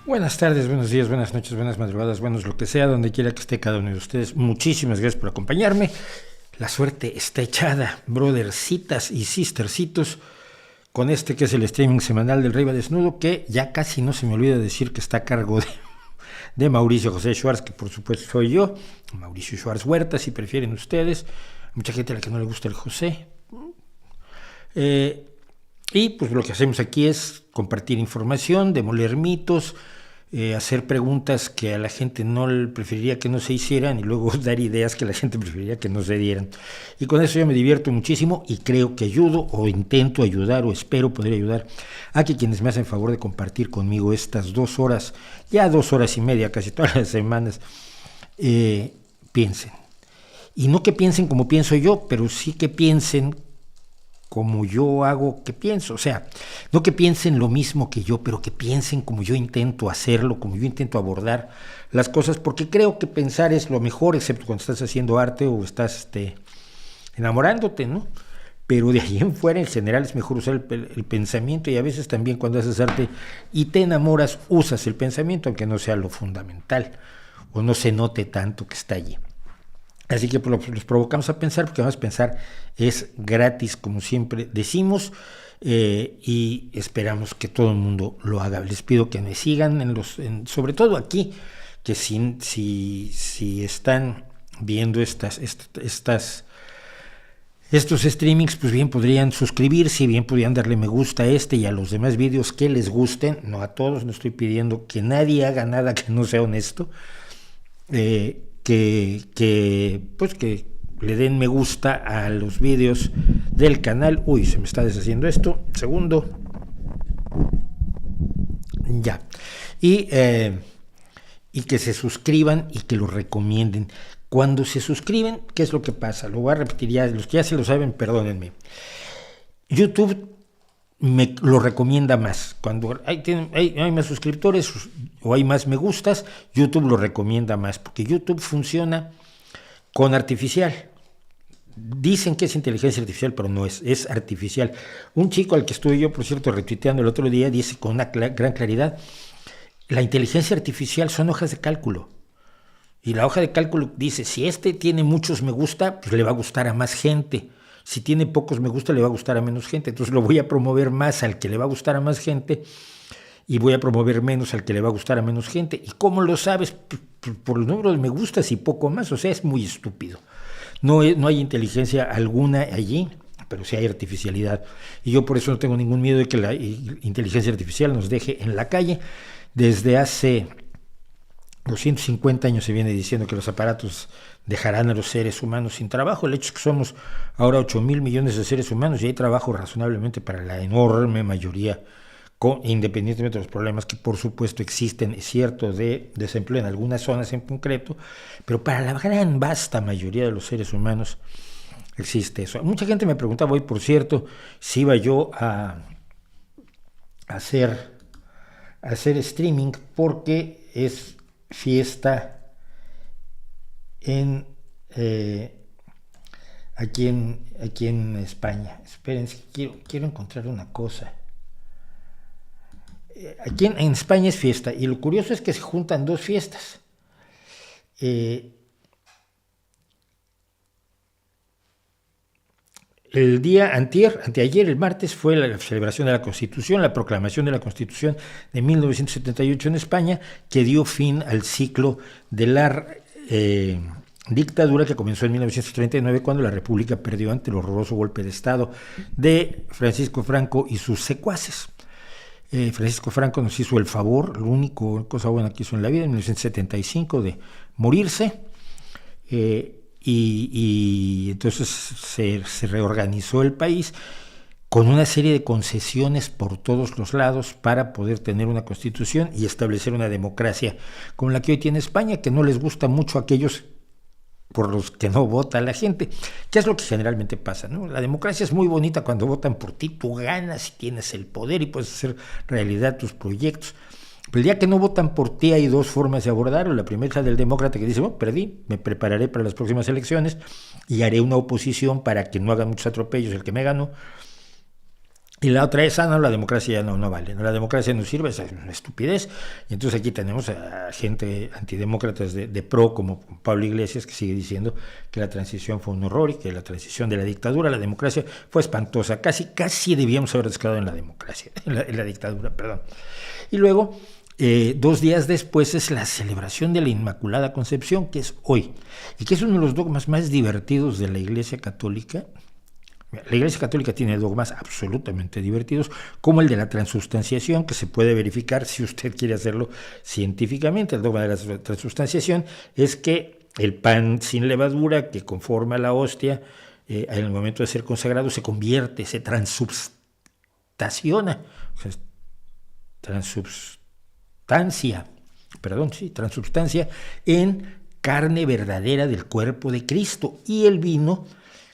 Buenas tardes, buenos días, buenas noches, buenas madrugadas, buenos lo que sea, donde quiera que esté cada uno de ustedes. Muchísimas gracias por acompañarme. La suerte está echada, brothercitas y sistercitos, con este que es el streaming semanal del Rey va Desnudo, que ya casi no se me olvida decir que está a cargo de Mauricio José Schwartz, que por supuesto soy yo, Mauricio Schwartz Huerta, si prefieren ustedes. Mucha gente a la que no le gusta el José. Y pues lo que hacemos aquí es compartir información, demoler mitos, hacer preguntas que a la gente no preferiría que no se hicieran y luego dar ideas que la gente preferiría que no se dieran. Y con eso yo me divierto muchísimo y creo que ayudo o intento ayudar o espero poder ayudar a que quienes me hacen favor de compartir conmigo estas 2 horas, ya 2 horas y media casi todas las semanas, piensen. Y no que piensen como pienso yo, pero sí que piensen como yo hago que pienso, o sea, no que piensen lo mismo que yo, pero que piensen como yo intento hacerlo, como yo intento abordar las cosas, porque creo que pensar es lo mejor, excepto cuando estás haciendo arte o estás enamorándote, ¿no? Pero de ahí en fuera, en general, es mejor usar el pensamiento, y a veces también cuando haces arte y te enamoras, usas el pensamiento, aunque no sea lo fundamental, o no se note tanto que está allí. Así que pues, los provocamos a pensar, porque además pensar es gratis, como siempre decimos, y esperamos que todo el mundo lo haga. Les pido que me sigan, sobre todo aquí, que si están viendo estos streamings, pues bien podrían suscribirse, bien podrían darle me gusta a y a los demás vídeos que les gusten, no a todos, no estoy pidiendo que nadie haga nada que no sea honesto, que le den me gusta a los vídeos del canal. Uy, se me está deshaciendo esto, segundo, ya, y que se suscriban y que lo recomienden. Cuando se suscriben, ¿qué es lo que pasa? Lo voy a repetir ya, los que ya se lo saben, perdónenme. YouTube me lo recomienda más. Cuando hay más suscriptores o hay más me gustas, YouTube lo recomienda más, porque YouTube funciona con artificial. Dicen que es inteligencia artificial, pero no es artificial. Un chico al que estuve yo, por cierto, retuiteando el otro día, dice con una gran claridad: la inteligencia artificial son hojas de cálculo. Y la hoja de cálculo dice, si tiene muchos me gusta, pues le va a gustar a más gente. Si tiene pocos me gusta, le va a gustar a menos gente. Entonces lo voy a promover más al que le va a gustar a más gente y voy a promover menos al que le va a gustar a menos gente. ¿Y cómo lo sabes? Por el número de me gustas y poco más. O sea, es muy estúpido. No hay inteligencia alguna allí, pero sí hay artificialidad. Y yo por eso no tengo ningún miedo de que la inteligencia artificial nos deje en la calle. Desde hace 250 años se viene diciendo que los aparatos dejarán a los seres humanos sin trabajo. El hecho es que somos ahora 8,000 millones de seres humanos y hay trabajo razonablemente para la enorme mayoría, independientemente de los problemas que por supuesto existen, es cierto, de desempleo en algunas zonas en concreto, pero para la gran vasta mayoría de los seres humanos existe eso. Mucha gente me preguntaba hoy, por cierto, si iba yo a hacer streaming, porque es fiesta aquí en España. Esperen, quiero encontrar una cosa. Aquí en España es fiesta, y lo curioso es que se juntan 2 fiestas. El día anteayer, el martes, fue la celebración de la Constitución, la proclamación de la Constitución de 1978 en España, que dio fin al ciclo de la dictadura que comenzó en 1939, cuando la República perdió ante el horroroso golpe de Estado de Francisco Franco y sus secuaces. Francisco Franco nos hizo el favor, la única cosa buena que hizo en la vida, en 1975, de morirse. Y entonces se reorganizó el país con una serie de concesiones por todos los lados para poder tener una constitución y establecer una democracia como la que hoy tiene España, que no les gusta mucho a aquellos por los que no vota la gente, que es lo que generalmente pasa, ¿no? La democracia es muy bonita cuando votan por ti, tú ganas y tienes el poder y puedes hacer realidad tus proyectos. Pero el día que no votan por ti hay 2 formas de abordarlo. La primera es la del demócrata, que dice, perdí, me prepararé para las próximas elecciones y haré una oposición para que no hagan muchos atropellos el que me ganó. Y la otra es, no, la democracia ya no vale, no, la democracia no sirve, es una estupidez. Y entonces aquí tenemos a gente antidemócratas de pro, como Pablo Iglesias, que sigue diciendo que la transición fue un horror y que la transición de la dictadura a la democracia fue espantosa. Casi debíamos haber descargado en la democracia, en la dictadura, perdón. Y luego, 2 días después, es la celebración de la Inmaculada Concepción, que es hoy, y que es uno de los dogmas más divertidos de la Iglesia Católica. La Iglesia Católica tiene dogmas absolutamente divertidos, como el de la transubstanciación, que se puede verificar si usted quiere hacerlo científicamente. El dogma de la transubstanciación es que el pan sin levadura que conforma la hostia en el momento de ser consagrado se convierte, se transubstanciona, transubstancia en carne verdadera del cuerpo de Cristo, y el vino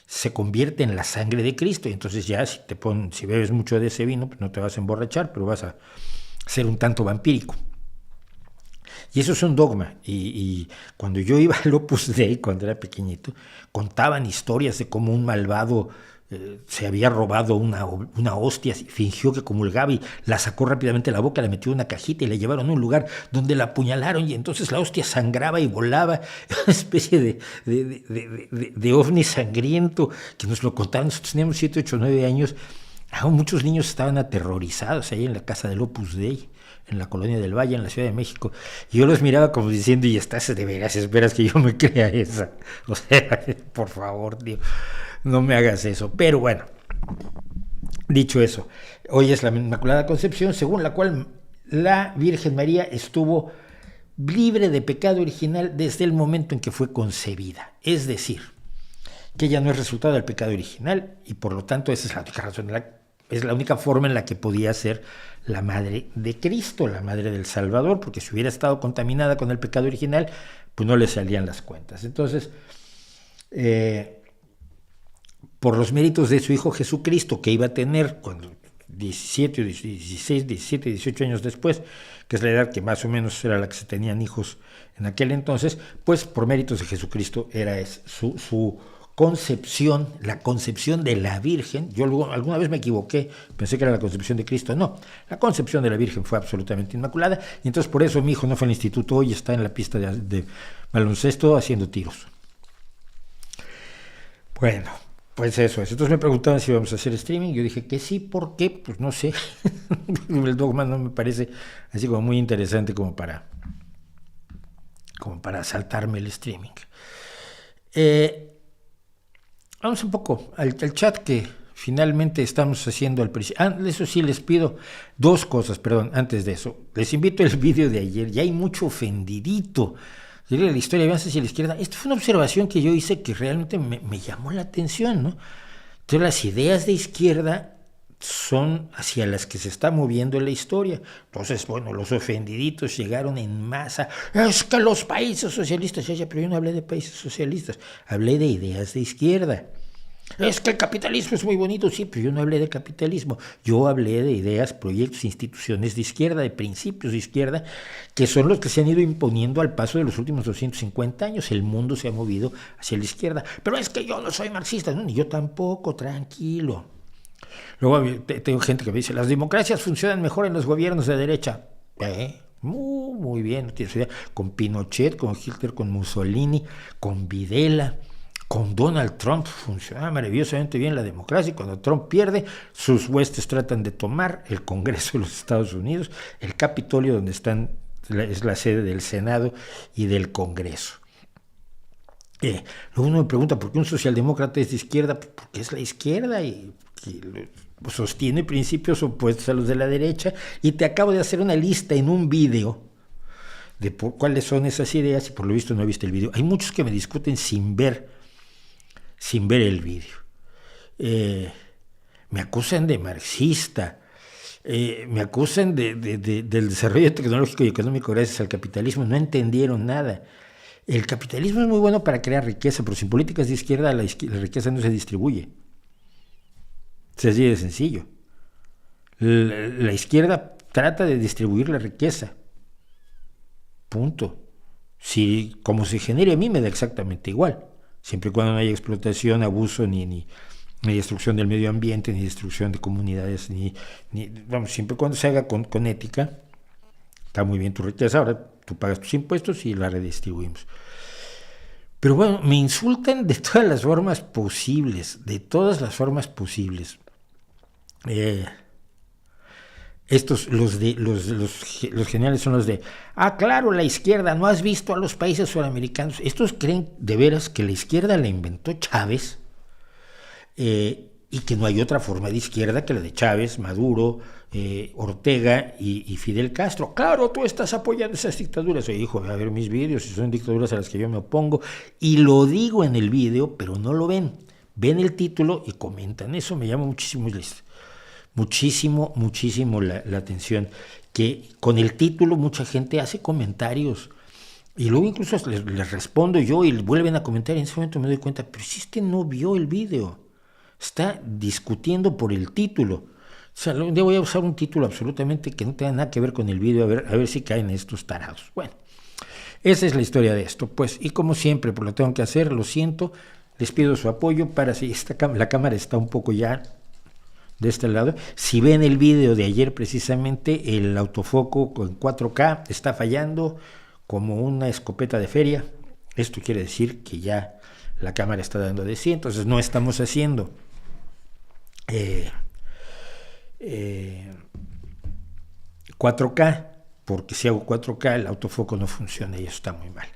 se convierte en la sangre de Cristo. Y entonces ya si bebes mucho de ese vino, pues no te vas a emborrachar, pero vas a ser un tanto vampírico. Y eso es un dogma. Y cuando yo iba al Opus Dei, cuando era pequeñito, contaban historias de cómo un malvado se había robado una hostia, fingió que comulgaba y la sacó rápidamente de la boca, la metió en una cajita y la llevaron a un lugar donde la apuñalaron, y entonces la hostia sangraba y volaba, una especie de ovni sangriento, que nos lo contaron. Nosotros teníamos 7, 8, 9 años. Muchos niños estaban aterrorizados ahí en la casa del Opus Dei, en la Colonia del Valle, en la Ciudad de México. Y yo los miraba como diciendo, y estás de veras, esperas que yo me crea esa. O sea, por favor, tío, no me hagas eso. Pero bueno, dicho eso, hoy es la Inmaculada Concepción, según la cual la Virgen María estuvo libre de pecado original desde el momento en que fue concebida. Es decir, que ella no es resultado del pecado original, y por lo tanto esa es la única razón, es la única forma en la que podía ser la madre de Cristo, la madre del Salvador, porque si hubiera estado contaminada con el pecado original, pues no le salían las cuentas. Entonces, por los méritos de su Hijo Jesucristo, que iba a tener cuando 17, 18 años después, que es la edad que más o menos era la que se tenían hijos en aquel entonces, pues por méritos de Jesucristo era su concepción, la concepción de la Virgen. Yo alguna vez me equivoqué, pensé que era la concepción de Cristo. No, la concepción de la Virgen fue absolutamente inmaculada, y entonces por eso mi hijo no fue al instituto hoy, está en la pista de baloncesto haciendo tiros. Bueno, pues eso es. Entonces me preguntaban si íbamos a hacer streaming. Yo dije que sí. ¿Por qué? Pues no sé. El dogma no me parece así como muy interesante como para saltarme el streaming. Vamos un poco al chat que finalmente estamos haciendo al principio. Eso sí, les pido 2 cosas, perdón, antes de eso. Les invito al vídeo de ayer. Ya hay mucho ofendidito. La historia de avances hacia la izquierda. Esta fue una observación que yo hice que realmente me llamó la atención, ¿no? Entonces, las ideas de izquierda son hacia las que se está moviendo la historia. Entonces, bueno, los ofendiditos llegaron en masa. Es que los países socialistas, pero yo no hablé de países socialistas, hablé de ideas de izquierda. Es que el capitalismo es muy bonito, sí, pero yo no hablé de capitalismo. Yo hablé de ideas, proyectos, instituciones de izquierda, de principios de izquierda, que son los que se han ido imponiendo al paso de los últimos 250 años. El mundo se ha movido hacia la izquierda. Pero es que yo no soy marxista, no, ni yo tampoco, tranquilo. Luego tengo gente que me dice, las democracias funcionan mejor en los gobiernos de derecha. Muy bien, no tienes idea. Con Pinochet, con Hitler, con Mussolini, con Videla, con Donald Trump funciona maravillosamente bien la democracia. Y cuando Trump pierde, sus huestes tratan de tomar el Congreso de los Estados Unidos, el Capitolio, donde es la sede del Senado y del Congreso. Luego uno me pregunta, ¿por qué un socialdemócrata es de izquierda? Porque es la izquierda y sostiene principios opuestos a los de la derecha, y te acabo de hacer una lista en un video de cuáles son esas ideas, y por lo visto no he visto el video. Hay muchos que me discuten sin ver el video. Me acusan de marxista, me acusan del desarrollo tecnológico y económico gracias al capitalismo. No entendieron nada. El capitalismo es muy bueno para crear riqueza, pero sin políticas de izquierda la riqueza no se distribuye. Es así de sencillo. La izquierda trata de distribuir la riqueza. Punto. Si como se genere a mí me da exactamente igual, siempre y cuando no haya explotación, abuso ni ni destrucción del medio ambiente, ni destrucción de comunidades, vamos, siempre cuando se haga con ética. Está muy bien tu riqueza, ahora tú pagas tus impuestos y la redistribuimos. Pero bueno, me insultan de todas las formas posibles, Estos, los geniales son los de, claro, la izquierda, ¿no has visto a los países sudamericanos? Estos creen de veras que la izquierda la inventó Chávez, y que no hay otra forma de izquierda que la de Chávez, Maduro, Ortega y Fidel Castro. Claro, tú estás apoyando esas dictaduras. Oye, hijo, a ver mis vídeos, si son dictaduras a las que yo me opongo, y lo digo en el vídeo, pero no lo ven. Ven el título y comentan. Eso me llama muchísimo la atención, que con el título mucha gente hace comentarios. Y luego incluso les respondo yo y vuelven a comentar, y en ese momento me doy cuenta, pero si este no vio el video, está discutiendo por el título. O sea, yo voy a usar un título absolutamente que no tenga nada que ver con el video, a ver si caen estos tarados. Bueno, esa es la historia de esto, pues, y como siempre, pues lo tengo que hacer, lo siento, les pido su apoyo para si la cámara está un poco ya de este lado. Si ven el video de ayer precisamente, el autofoco con 4K está fallando como una escopeta de feria. Esto quiere decir que ya la cámara está dando de sí, entonces no estamos haciendo 4K, porque si hago 4K el autofoco no funciona y eso está muy mal.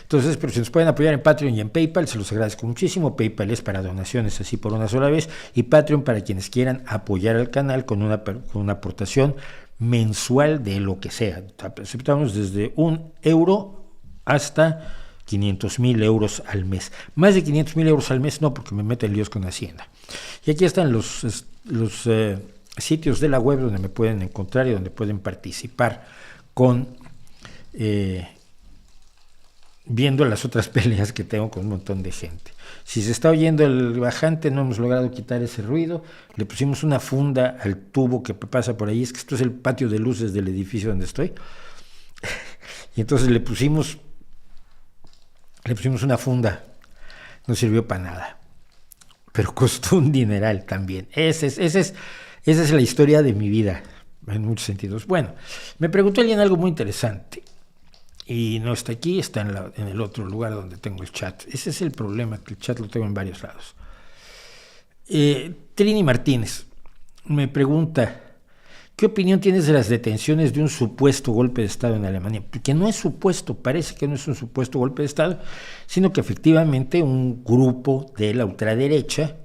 Entonces, pero si nos pueden apoyar en Patreon y en PayPal, se los agradezco muchísimo. PayPal es para donaciones así por una sola vez, y Patreon para quienes quieran apoyar al canal con una aportación mensual de lo que sea. Aceptamos desde €1 hasta 500,000 euros al mes. Más de 500,000 euros al mes no, porque me meten líos con Hacienda. Y aquí están los sitios de la web donde me pueden encontrar y donde pueden participar con viendo las otras peleas que tengo con un montón de gente. Si se está oyendo el bajante, no hemos logrado quitar ese ruido. Le pusimos una funda al tubo que pasa por ahí. Es que esto es el patio de luces del edificio donde estoy. Y entonces le pusimos una funda. No sirvió para nada, pero costó un dineral también. Esa es la historia de mi vida, en muchos sentidos. Bueno, me preguntó alguien algo muy interesante, y no está aquí, está en el otro lugar donde tengo el chat. Ese es el problema, que el chat lo tengo en varios lados. Trini Martínez me pregunta, ¿qué opinión tienes de las detenciones de un supuesto golpe de Estado en Alemania? Porque no es supuesto, parece que no es un supuesto golpe de Estado, sino que efectivamente un grupo de la ultraderecha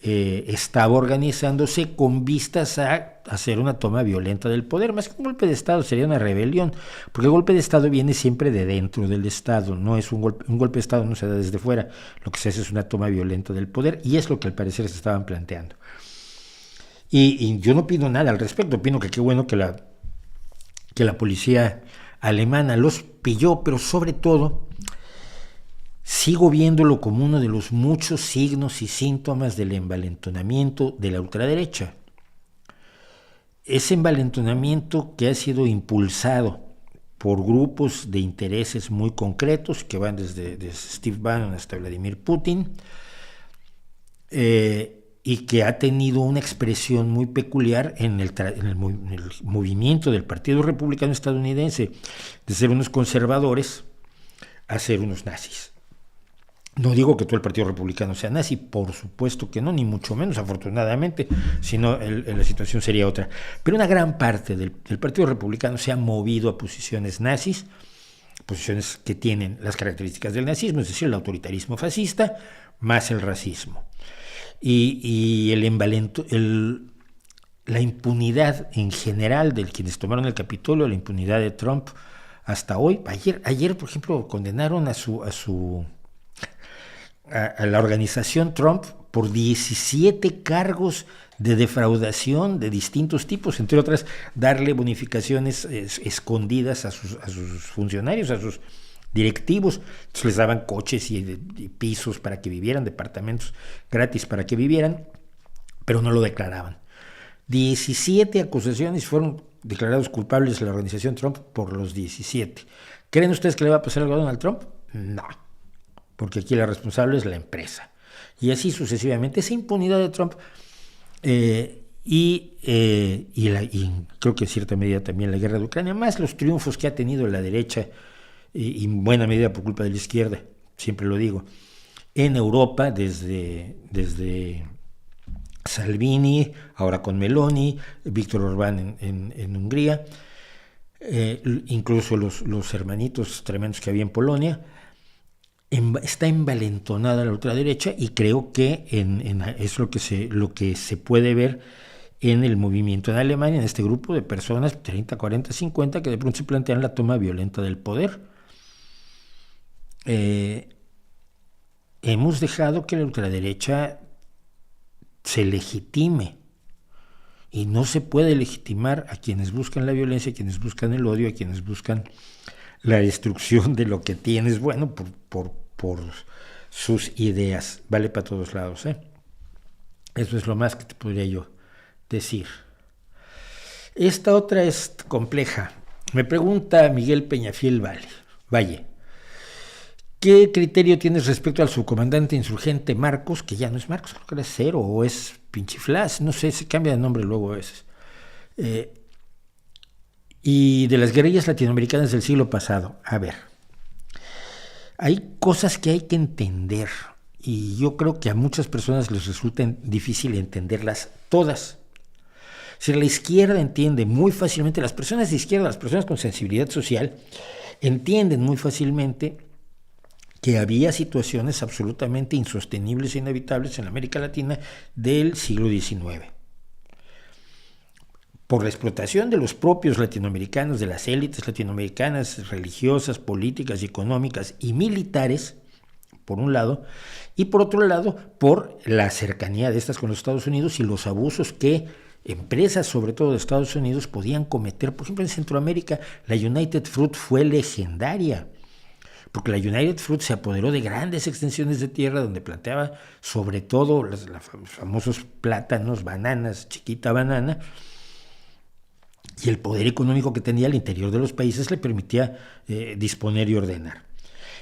estaba organizándose con vistas a hacer una toma violenta del poder. Más que un golpe de Estado, sería una rebelión, porque el golpe de Estado viene siempre de dentro del Estado, no es un golpe de Estado, no se da desde fuera, lo que se hace es una toma violenta del poder, y es lo que al parecer se estaban planteando. Y yo no opino nada al respecto, opino que qué bueno que la policía alemana los pilló, pero sobre todo sigo viéndolo como uno de los muchos signos y síntomas del envalentonamiento de la ultraderecha. Ese envalentonamiento que ha sido impulsado por grupos de intereses muy concretos que van desde Steve Bannon hasta Vladimir Putin, y que ha tenido una expresión muy peculiar en el movimiento del Partido Republicano estadounidense, de ser unos conservadores a ser unos nazis. No digo que todo el Partido Republicano sea nazi, por supuesto que no, ni mucho menos, afortunadamente, sino la situación sería otra. Pero una gran parte del Partido Republicano se ha movido a posiciones nazis, posiciones que tienen las características del nazismo, es decir, el autoritarismo fascista más el racismo. Y la impunidad en general de quienes tomaron el Capitolio, la impunidad de Trump hasta hoy. Ayer por ejemplo, condenaron a la organización Trump por 17 cargos de defraudación de distintos tipos, entre otras, darle bonificaciones escondidas a sus funcionarios, a sus directivos. Entonces les daban coches y pisos para que vivieran, departamentos gratis para que vivieran, pero no lo declaraban. 17 acusaciones fueron declarados culpables de la organización Trump por los 17. ¿Creen ustedes que le va a pasar algo a Donald Trump? No, porque aquí la responsable es la empresa. Y así sucesivamente. Esa impunidad de Trump y creo que en cierta medida también la guerra de Ucrania, más los triunfos que ha tenido la derecha, y en buena medida por culpa de la izquierda, siempre lo digo, en Europa, desde Salvini, ahora con Meloni, Víctor Orbán en Hungría, incluso los hermanitos tremendos que había en Polonia. Está envalentonada la ultraderecha, y creo que es lo que se puede ver en el movimiento en Alemania, en este grupo de personas, 30, 40, 50, que de pronto se plantean la toma violenta del poder. Hemos dejado que la ultraderecha se legitime, y no se puede legitimar a quienes buscan la violencia, a quienes buscan el odio, a quienes buscan la destrucción de lo que tienes bueno por sus ideas. Vale para todos lados, ¿eh? Eso es lo más que te podría yo decir. Esta otra es compleja. Me pregunta Miguel Peñafiel Valle, ¿qué criterio tienes respecto al subcomandante insurgente Marcos, que ya no es Marcos, creo que era Cero, o es Pinchiflas, no sé, se cambia de nombre luego a veces, y de las guerrillas latinoamericanas del siglo pasado? A ver, hay cosas que hay que entender, y yo creo que a muchas personas les resulta difícil entenderlas todas. Si la izquierda entiende muy fácilmente, las personas de izquierda, las personas con sensibilidad social, entienden muy fácilmente que había situaciones absolutamente insostenibles e inevitables en América Latina del siglo XIX. Por la explotación de los propios latinoamericanos, de las élites latinoamericanas, religiosas, políticas, económicas y militares, por un lado, y por otro lado, por la cercanía de estas con los Estados Unidos y los abusos que empresas, sobre todo de Estados Unidos, podían cometer. Por ejemplo, en Centroamérica, la United Fruit fue legendaria, porque la United Fruit se apoderó de grandes extensiones de tierra donde planteaba sobre todo los famosos plátanos, bananas, chiquita banana, y el poder económico que tenía al interior de los países le permitía disponer y ordenar.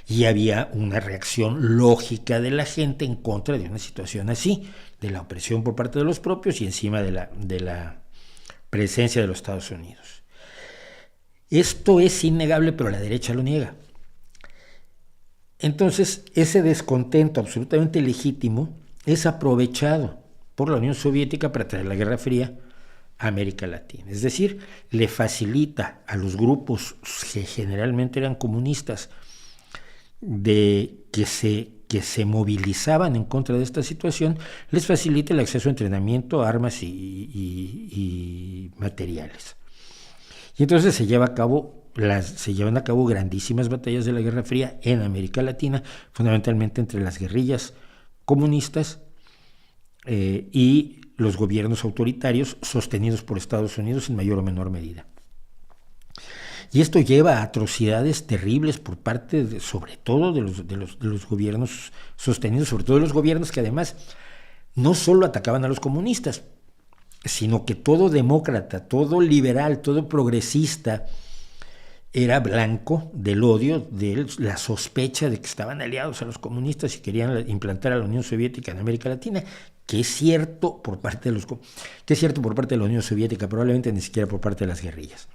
Y había una reacción lógica de la gente en contra de una situación así, de la opresión por parte de los propios y encima de la presencia de los Estados Unidos. Esto es innegable, pero la derecha lo niega. Entonces, ese descontento absolutamente legítimo es aprovechado por la Unión Soviética para traer la Guerra Fría a América Latina. Es decir, le facilita a los grupos que generalmente eran comunistas que se movilizaban en contra de esta situación, les facilita el acceso a entrenamiento, armas y materiales. Y entonces se llevan a cabo grandísimas batallas de la Guerra Fría en América Latina, fundamentalmente entre las guerrillas comunistas y los gobiernos autoritarios sostenidos por Estados Unidos en mayor o menor medida. Y esto lleva a atrocidades terribles por parte, sobre todo, de los gobiernos sostenidos, sobre todo de los gobiernos que además no solo atacaban a los comunistas, sino que todo demócrata, todo liberal, todo progresista era blanco del odio, de la sospecha de que estaban aliados a los comunistas y querían implantar a la Unión Soviética en América Latina, que es cierto por parte de la Unión Soviética, probablemente ni siquiera por parte de las guerrillas.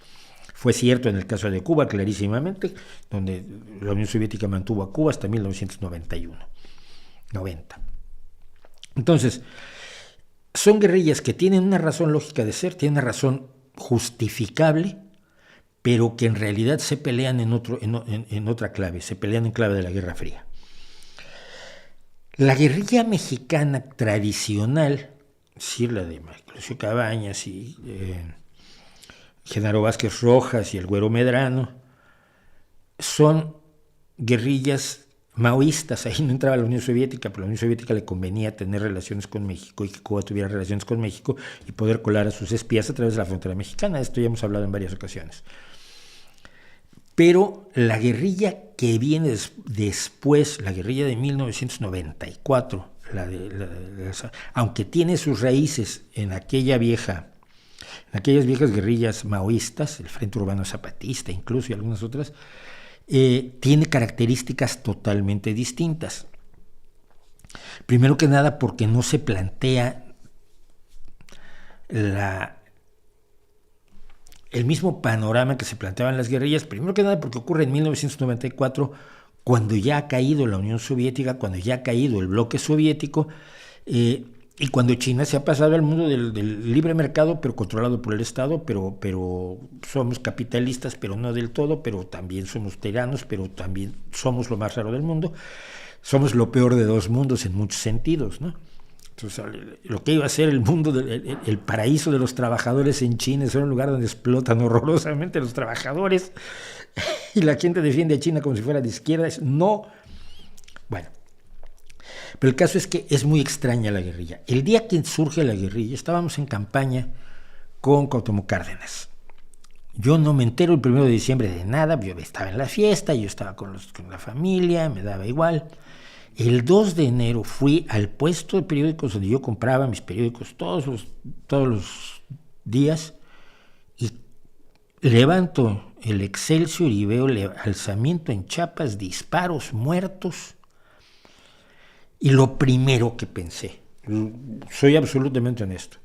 Fue cierto en el caso de Cuba, clarísimamente, donde la Unión Soviética mantuvo a Cuba hasta 1990. Entonces, son guerrillas que tienen una razón lógica de ser, tienen una razón justificable, pero que en realidad se pelean en otra clave, se pelean en clave de la Guerra Fría. La guerrilla mexicana tradicional, es decir, la de Lucio Cabañas y Genaro Vázquez Rojas y el Güero Medrano, son guerrillas maoístas. Ahí no entraba la Unión Soviética, pero a la Unión Soviética le convenía tener relaciones con México y que Cuba tuviera relaciones con México y poder colar a sus espías a través de la frontera mexicana. Esto ya hemos hablado en varias ocasiones. Pero la guerrilla que viene después, la guerrilla de 1994, aunque tiene sus raíces en aquellas viejas guerrillas maoístas, el Frente Urbano Zapatista incluso y algunas otras, tiene características totalmente distintas. Primero que nada porque no se plantea el mismo panorama que se planteaban las guerrillas, primero que nada porque ocurre en 1994, cuando ya ha caído la Unión Soviética, cuando ya ha caído el bloque soviético, y cuando China se ha pasado al mundo del libre mercado, pero controlado por el Estado, pero somos capitalistas, pero no del todo, pero también somos tiranos, pero también somos lo más raro del mundo. Somos lo peor de dos mundos en muchos sentidos, ¿no? Entonces, lo que iba a ser el mundo, el paraíso de los trabajadores en China, es un lugar donde explotan horrorosamente los trabajadores y la gente defiende a China como si fuera de izquierda. No. Bueno, pero el caso es que es muy extraña la guerrilla. El día que surge la guerrilla, estábamos en campaña con Cuauhtémoc Cárdenas. Yo no me entero el 1 de diciembre de nada, yo estaba en la fiesta, yo estaba con la familia, me daba igual. El 2 de enero fui al puesto de periódicos donde yo compraba mis periódicos todos los días y levanto el Excelsior y veo alzamiento en Chiapas, disparos, muertos. Y lo primero que pensé, soy absolutamente honesto,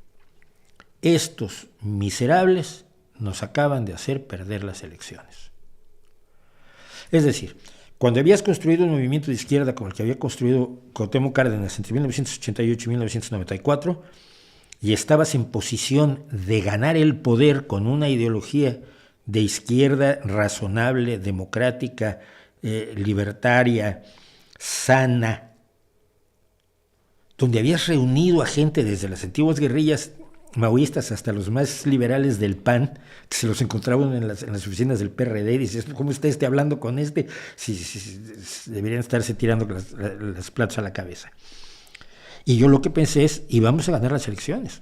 estos miserables nos acaban de hacer perder las elecciones. Es decir, cuando habías construido un movimiento de izquierda como el que había construido Cuauhtémoc Cárdenas entre 1988 y 1994, y estabas en posición de ganar el poder con una ideología de izquierda razonable, democrática, libertaria, sana, donde habías reunido a gente desde las antiguas guerrillas maoístas hasta los más liberales del PAN, que se los encontraban en las oficinas del PRD, y dices, ¿cómo está hablando con este? Sí, deberían estarse tirando los platos a la cabeza. Y yo lo que pensé es, íbamos a ganar las elecciones.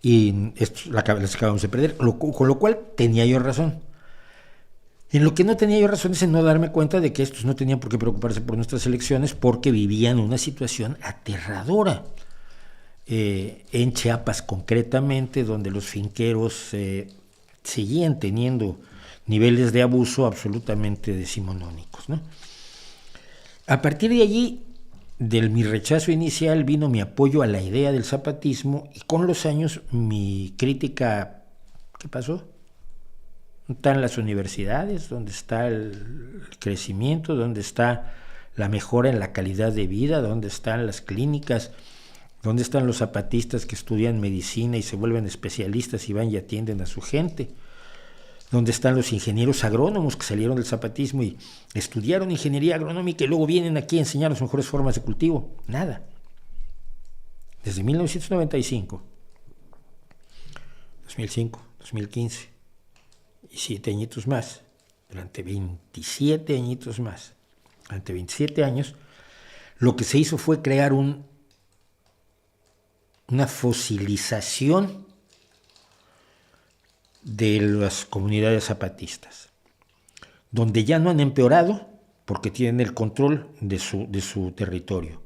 Y las acabamos de perder, con lo cual tenía yo razón. En lo que no tenía yo razón es en no darme cuenta de que estos no tenían por qué preocuparse por nuestras elecciones porque vivían una situación aterradora. En Chiapas concretamente, donde los finqueros seguían teniendo niveles de abuso absolutamente decimonónicos, ¿no? A partir de allí, mi rechazo inicial, vino mi apoyo a la idea del zapatismo y con los años mi crítica. ¿Qué pasó? ¿Dónde están las universidades? ¿Dónde está el crecimiento? ¿Dónde está la mejora en la calidad de vida? ¿Dónde están las clínicas? ¿Dónde están los zapatistas que estudian medicina y se vuelven especialistas y van y atienden a su gente? ¿Dónde están los ingenieros agrónomos que salieron del zapatismo y estudiaron ingeniería agronómica y luego vienen aquí a enseñar las mejores formas de cultivo? Nada. Desde 1995, 2005, 2015 y 7 añitos más, durante 27 añitos más, durante 27 años, lo que se hizo fue crear una fosilización de las comunidades zapatistas, donde ya no han empeorado porque tienen el control de su territorio,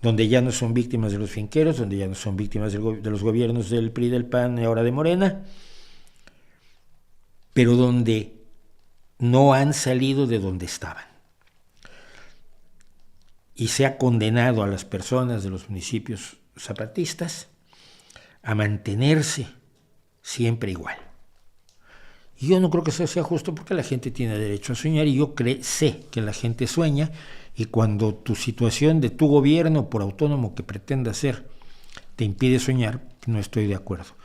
donde ya no son víctimas de los finqueros, donde ya no son víctimas de los gobiernos del PRI, del PAN y ahora de Morena, pero donde no han salido de donde estaban. Y se ha condenado a las personas de los municipios zapatistas a mantenerse siempre igual. Y yo no creo que eso sea justo porque la gente tiene derecho a soñar y yo sé que la gente sueña y cuando tu situación de tu gobierno, por autónomo que pretenda ser, te impide soñar, no estoy de acuerdo.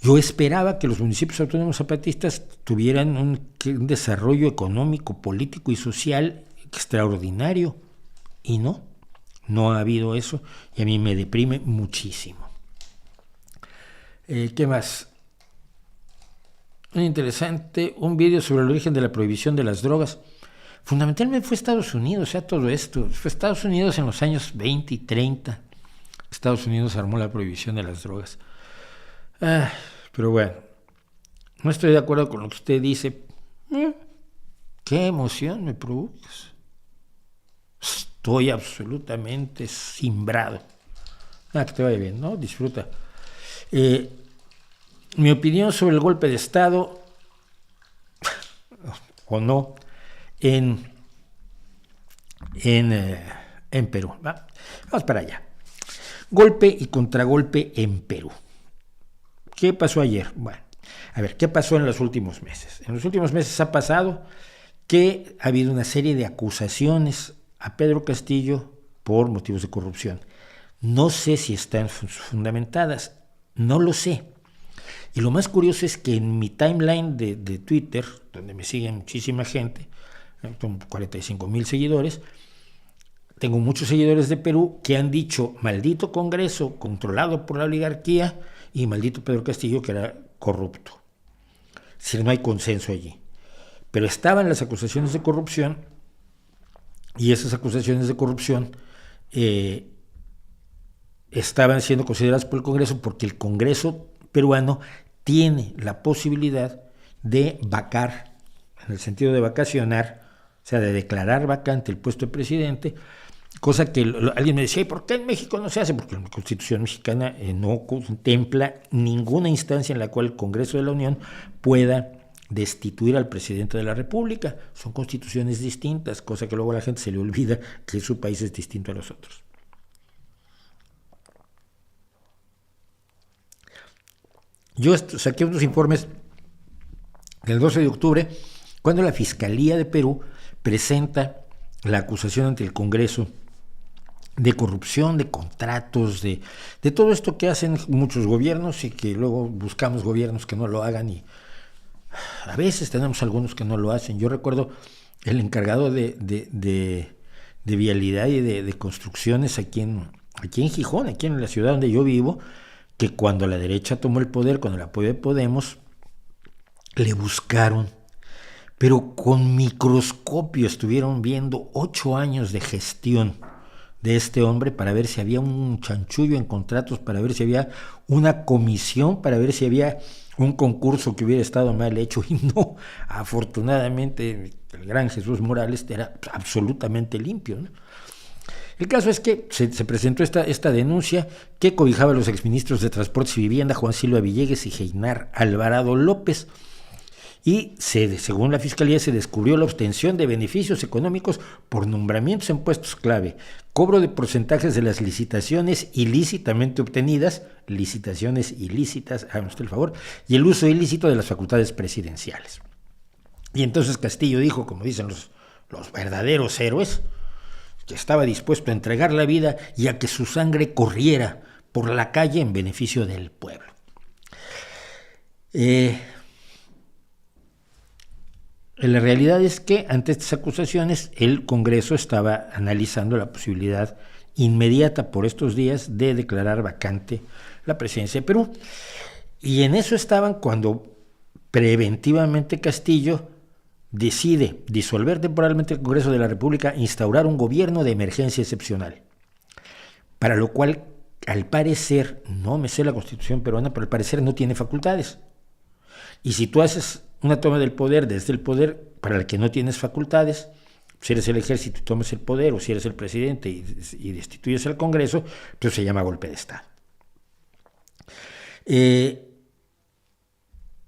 Yo esperaba que los municipios autónomos zapatistas tuvieran un desarrollo económico, político y social extraordinario y no ha habido eso y a mí me deprime muchísimo. ¿Qué más? Un vídeo sobre el origen de la prohibición de las drogas. Fundamentalmente fue Estados Unidos, todo esto. Fue Estados Unidos en los años 20 y 30. Estados Unidos armó la prohibición de las drogas. Pero bueno, no estoy de acuerdo con lo que usted dice. ¿Qué emoción me provocas? Estoy absolutamente cimbrado. Que te vaya bien, ¿no? Disfruta. Mi opinión sobre el golpe de Estado, o no, en en Perú. ¿Va? Vamos para allá. Golpe y contragolpe en Perú. ¿Qué pasó ayer? Bueno, a ver, ¿qué pasó en los últimos meses? En los últimos meses ha pasado que ha habido una serie de acusaciones a Pedro Castillo por motivos de corrupción. No sé si están fundamentadas, no lo sé. Y lo más curioso es que en mi timeline de Twitter, donde me sigue muchísima gente, son 45,000 seguidores, tengo muchos seguidores de Perú que han dicho maldito Congreso controlado por la oligarquía y maldito Pedro Castillo que era corrupto. Si no hay consenso allí. Pero estaban las acusaciones de corrupción y esas acusaciones de corrupción estaban siendo consideradas por el Congreso porque el Congreso peruano tiene la posibilidad de vacar, en el sentido de vacacionar, o sea, de declarar vacante el puesto de presidente, cosa que alguien me decía, ¿por qué en México no se hace? Porque la Constitución mexicana no contempla ninguna instancia en la cual el Congreso de la Unión pueda destituir al presidente de la República. Son constituciones distintas, cosa que luego a la gente se le olvida que su país es distinto a los otros. Yo saqué unos informes del 12 de octubre, cuando la Fiscalía de Perú presenta la acusación ante el Congreso de corrupción, de contratos, de todo esto que hacen muchos gobiernos y que luego buscamos gobiernos que no lo hagan y a veces tenemos algunos que no lo hacen. Yo recuerdo el encargado de vialidad y de construcciones aquí en Gijón, aquí en la ciudad donde yo vivo, que cuando la derecha tomó el poder, con el apoyo de Podemos, le buscaron, pero con microscopio estuvieron viendo 8 años de gestión de este hombre para ver si había un chanchullo en contratos, para ver si había una comisión, para ver si había un concurso que hubiera estado mal hecho, y no, afortunadamente el gran Jesús Morales era absolutamente limpio, ¿no? El caso es que se presentó esta denuncia que cobijaba a los exministros de Transportes y Vivienda, Juan Silva Villegas y Geinar Alvarado López, y según la Fiscalía se descubrió la obtención de beneficios económicos por nombramientos en puestos clave, cobro de porcentajes de las licitaciones ilícitamente obtenidas, licitaciones ilícitas, háganme usted el favor, y el uso ilícito de las facultades presidenciales. Y entonces Castillo dijo, como dicen los verdaderos héroes, que estaba dispuesto a entregar la vida y a que su sangre corriera por la calle en beneficio del pueblo. La realidad es que ante estas acusaciones el Congreso estaba analizando la posibilidad inmediata por estos días de declarar vacante la presidencia de Perú. Y en eso estaban cuando preventivamente Castillo decide disolver temporalmente el Congreso de la República e instaurar un gobierno de emergencia excepcional, para lo cual, al parecer, no me sé la Constitución peruana, pero al parecer no tiene facultades. Y si tú haces una toma del poder desde el poder para el que no tienes facultades, si eres el ejército y tomas el poder, o si eres el presidente y destituyes al Congreso, pues se llama golpe de Estado.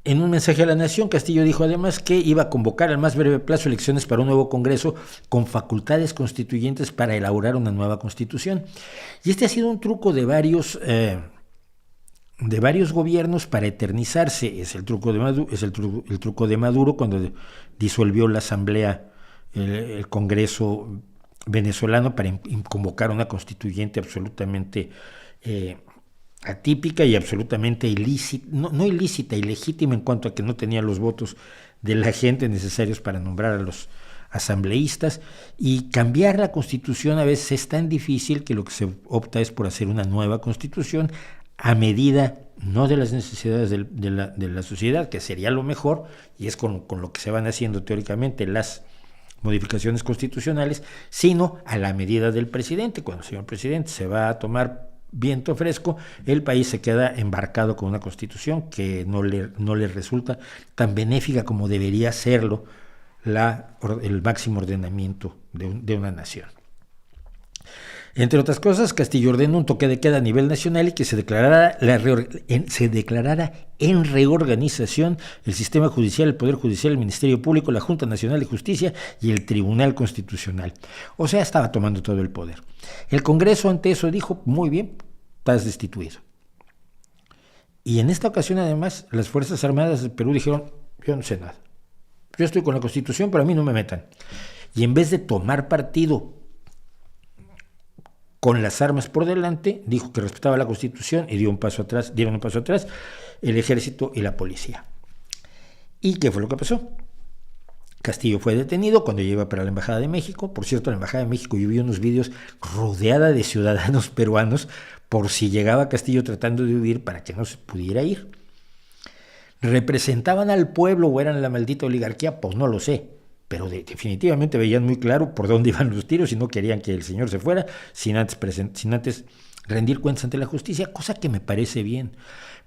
En un mensaje a la Nación, Castillo dijo además que iba a convocar al más breve plazo elecciones para un nuevo Congreso con facultades constituyentes para elaborar una nueva Constitución. Y este ha sido un truco de varios gobiernos para eternizarse. Es el truco de Maduro, el truco de Maduro cuando disolvió la Asamblea, el Congreso venezolano, para convocar una constituyente absolutamente atípica y absolutamente ilícita, no ilícita, ilegítima en cuanto a que no tenía los votos de la gente necesarios para nombrar a los asambleístas, y cambiar la Constitución a veces es tan difícil que lo que se opta es por hacer una nueva Constitución a medida, no de las necesidades de la sociedad, que sería lo mejor, y es con lo que se van haciendo teóricamente las modificaciones constitucionales, sino a la medida del presidente. Cuando el señor presidente se va a tomar viento fresco, el país se queda embarcado con una constitución que no le resulta tan benéfica como debería serlo el máximo ordenamiento de una nación. Entre otras cosas, Castillo ordenó un toque de queda a nivel nacional y que se declarara en reorganización el sistema judicial, el Poder Judicial, el Ministerio Público, la Junta Nacional de Justicia y el Tribunal Constitucional. O sea, estaba tomando todo el poder. El Congreso ante eso dijo, muy bien, estás destituido. Y en esta ocasión, además, las Fuerzas Armadas del Perú dijeron, yo no sé nada. Yo estoy con la Constitución, pero a mí no me metan. Y en vez de tomar partido con las armas por delante, dijo que respetaba la Constitución y dieron un paso atrás el ejército y la policía. ¿Y qué fue lo que pasó? Castillo fue detenido cuando iba para la Embajada de México. Por cierto, en la Embajada de México yo vi unos vídeos rodeada de ciudadanos peruanos por si llegaba Castillo tratando de huir para que no se pudiera ir. ¿Representaban al pueblo o eran la maldita oligarquía? Pues no lo sé. Pero definitivamente veían muy claro por dónde iban los tiros y no querían que el señor se fuera sin antes rendir cuentas ante la justicia, cosa que me parece bien.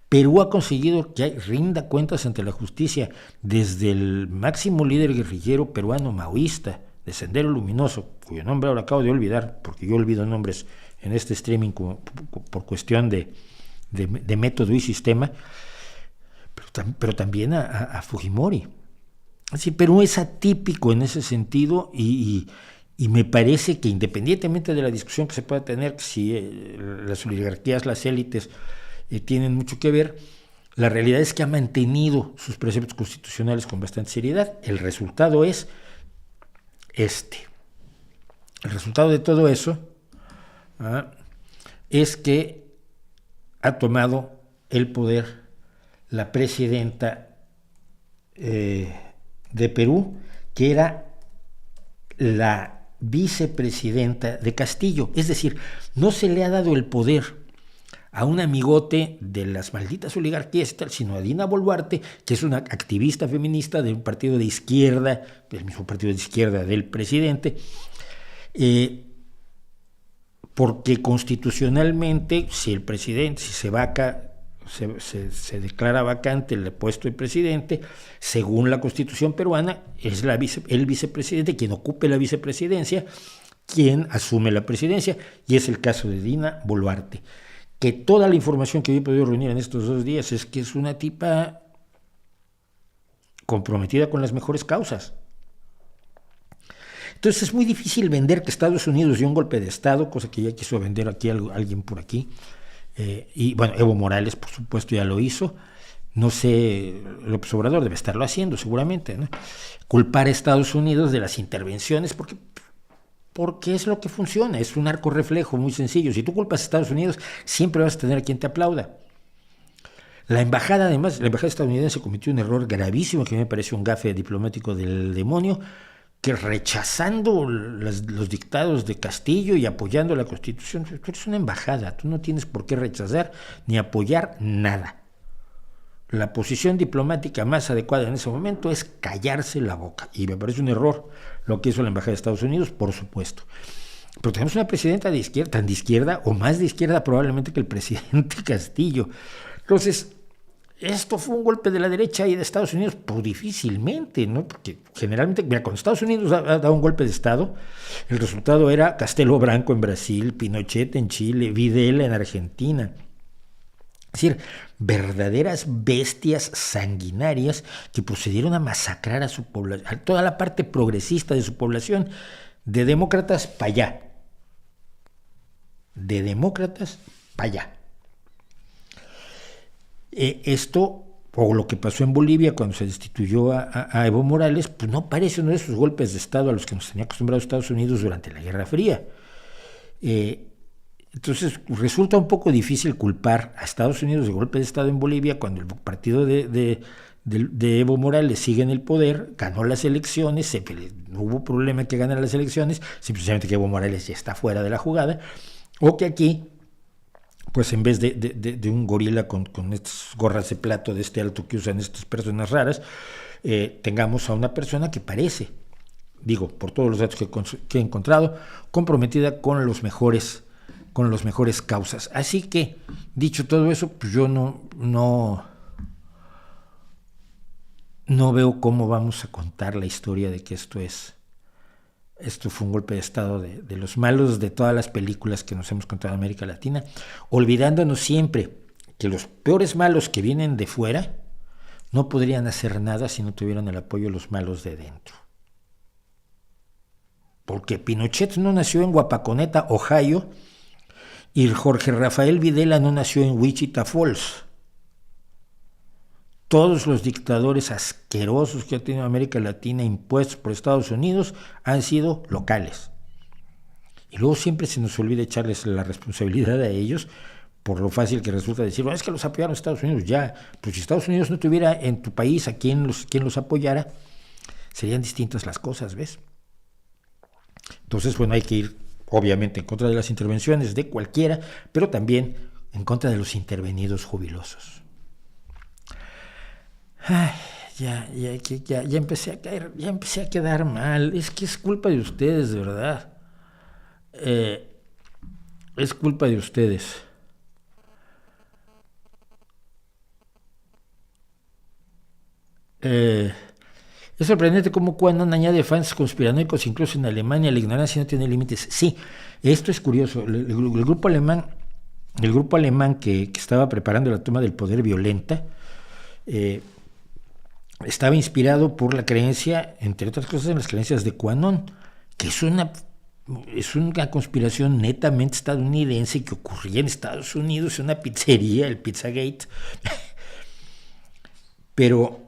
Perú ha conseguido que rinda cuentas ante la justicia desde el máximo líder guerrillero peruano maoísta de Sendero Luminoso, cuyo nombre ahora acabo de olvidar, porque yo olvido nombres en este streaming por cuestión de método y sistema, pero también a Fujimori. Sí, Perú es atípico en ese sentido y me parece que independientemente de la discusión que se pueda tener, si las oligarquías, las élites tienen mucho que ver, la realidad es que ha mantenido sus preceptos constitucionales con bastante seriedad. El resultado es El resultado de todo eso es que ha tomado el poder la presidenta de Perú, que era la vicepresidenta de Castillo. Es decir, no se le ha dado el poder a un amigote de las malditas oligarquías y tal, sino a Dina Boluarte, que es una activista feminista de un partido de izquierda, del mismo partido de izquierda del presidente, porque constitucionalmente, si el presidente, si se declara vacante el puesto de presidente, según la Constitución peruana, es el vicepresidente quien ocupe la vicepresidencia, quien asume la presidencia, y es el caso de Dina Boluarte, que toda la información que yo he podido reunir en estos 2 días es que es una tipa comprometida con las mejores causas. Entonces es muy difícil vender que Estados Unidos dio un golpe de Estado, cosa que ya quiso vender aquí alguien por aquí. Y bueno, Evo Morales, por supuesto, ya lo hizo. No sé, López Obrador debe estarlo haciendo seguramente, ¿no? Culpar a Estados Unidos de las intervenciones porque es lo que funciona, es un arco reflejo muy sencillo. Si tú culpas a Estados Unidos, siempre vas a tener a quien te aplauda. La embajada estadounidense cometió un error gravísimo que me parece un gafe diplomático del demonio, que rechazando los dictados de Castillo y apoyando la Constitución, tú eres una embajada, tú no tienes por qué rechazar ni apoyar nada. La posición diplomática más adecuada en ese momento es callarse la boca, y me parece un error lo que hizo la embajada de Estados Unidos, por supuesto. Pero tenemos una presidenta de izquierda, tan de izquierda o más de izquierda probablemente que el presidente Castillo. Entonces, ¿esto fue un golpe de la derecha y de Estados Unidos? Pues difícilmente, ¿no? Porque generalmente, mira, cuando Estados Unidos ha dado un golpe de Estado, el resultado era Castelo Branco en Brasil, Pinochet en Chile, Videla en Argentina. Es decir, verdaderas bestias sanguinarias que procedieron a masacrar a su población, a toda la parte progresista de su población, de demócratas para allá. De demócratas para allá. Esto, o lo que pasó en Bolivia cuando se destituyó a Evo Morales, pues no parece uno de esos golpes de Estado a los que nos tenía acostumbrados Estados Unidos durante la Guerra Fría. Entonces resulta un poco difícil culpar a Estados Unidos de golpe de Estado en Bolivia cuando el partido de Evo Morales sigue en el poder, ganó las elecciones, no hubo problema en que ganara las elecciones, simplemente que Evo Morales ya está fuera de la jugada, o que aquí, pues en vez de un gorila con estas gorras de plato de este alto que usan estas personas raras, tengamos a una persona que parece, digo, por todos los datos que he encontrado, comprometida con los mejores causas. Así que, dicho todo eso, pues yo no veo cómo vamos a contar la historia de que esto es Esto fue un golpe de estado de los malos de todas las películas que nos hemos contado en América Latina, olvidándonos siempre que los peores malos que vienen de fuera no podrían hacer nada si no tuvieran el apoyo de los malos de dentro. Porque Pinochet no nació en Wapakoneta, Ohio, y Jorge Rafael Videla no nació en Wichita Falls. Todos los dictadores asquerosos que ha tenido América Latina impuestos por Estados Unidos han sido locales. Y luego siempre se nos olvida echarles la responsabilidad a ellos por lo fácil que resulta decir, es que los apoyaron Estados Unidos. Ya, pues si Estados Unidos no tuviera en tu país a quien los apoyara, serían distintas las cosas, ¿ves? Entonces, bueno, hay que ir obviamente en contra de las intervenciones de cualquiera, pero también en contra de los intervenidos jubilosos. Ay, ya empecé a caer, ya empecé a quedar mal. Es que es culpa de ustedes, de verdad. Es culpa de ustedes. Es sorprendente cómo QAnon añade fans conspiranoicos, incluso en Alemania la ignorancia no tiene límites. Sí, esto es curioso. El grupo alemán que estaba preparando la toma del poder violenta, estaba inspirado por la creencia, entre otras cosas, en las creencias de QAnon, que es una conspiración netamente estadounidense que ocurría en Estados Unidos, en una pizzería, el Pizzagate. Pero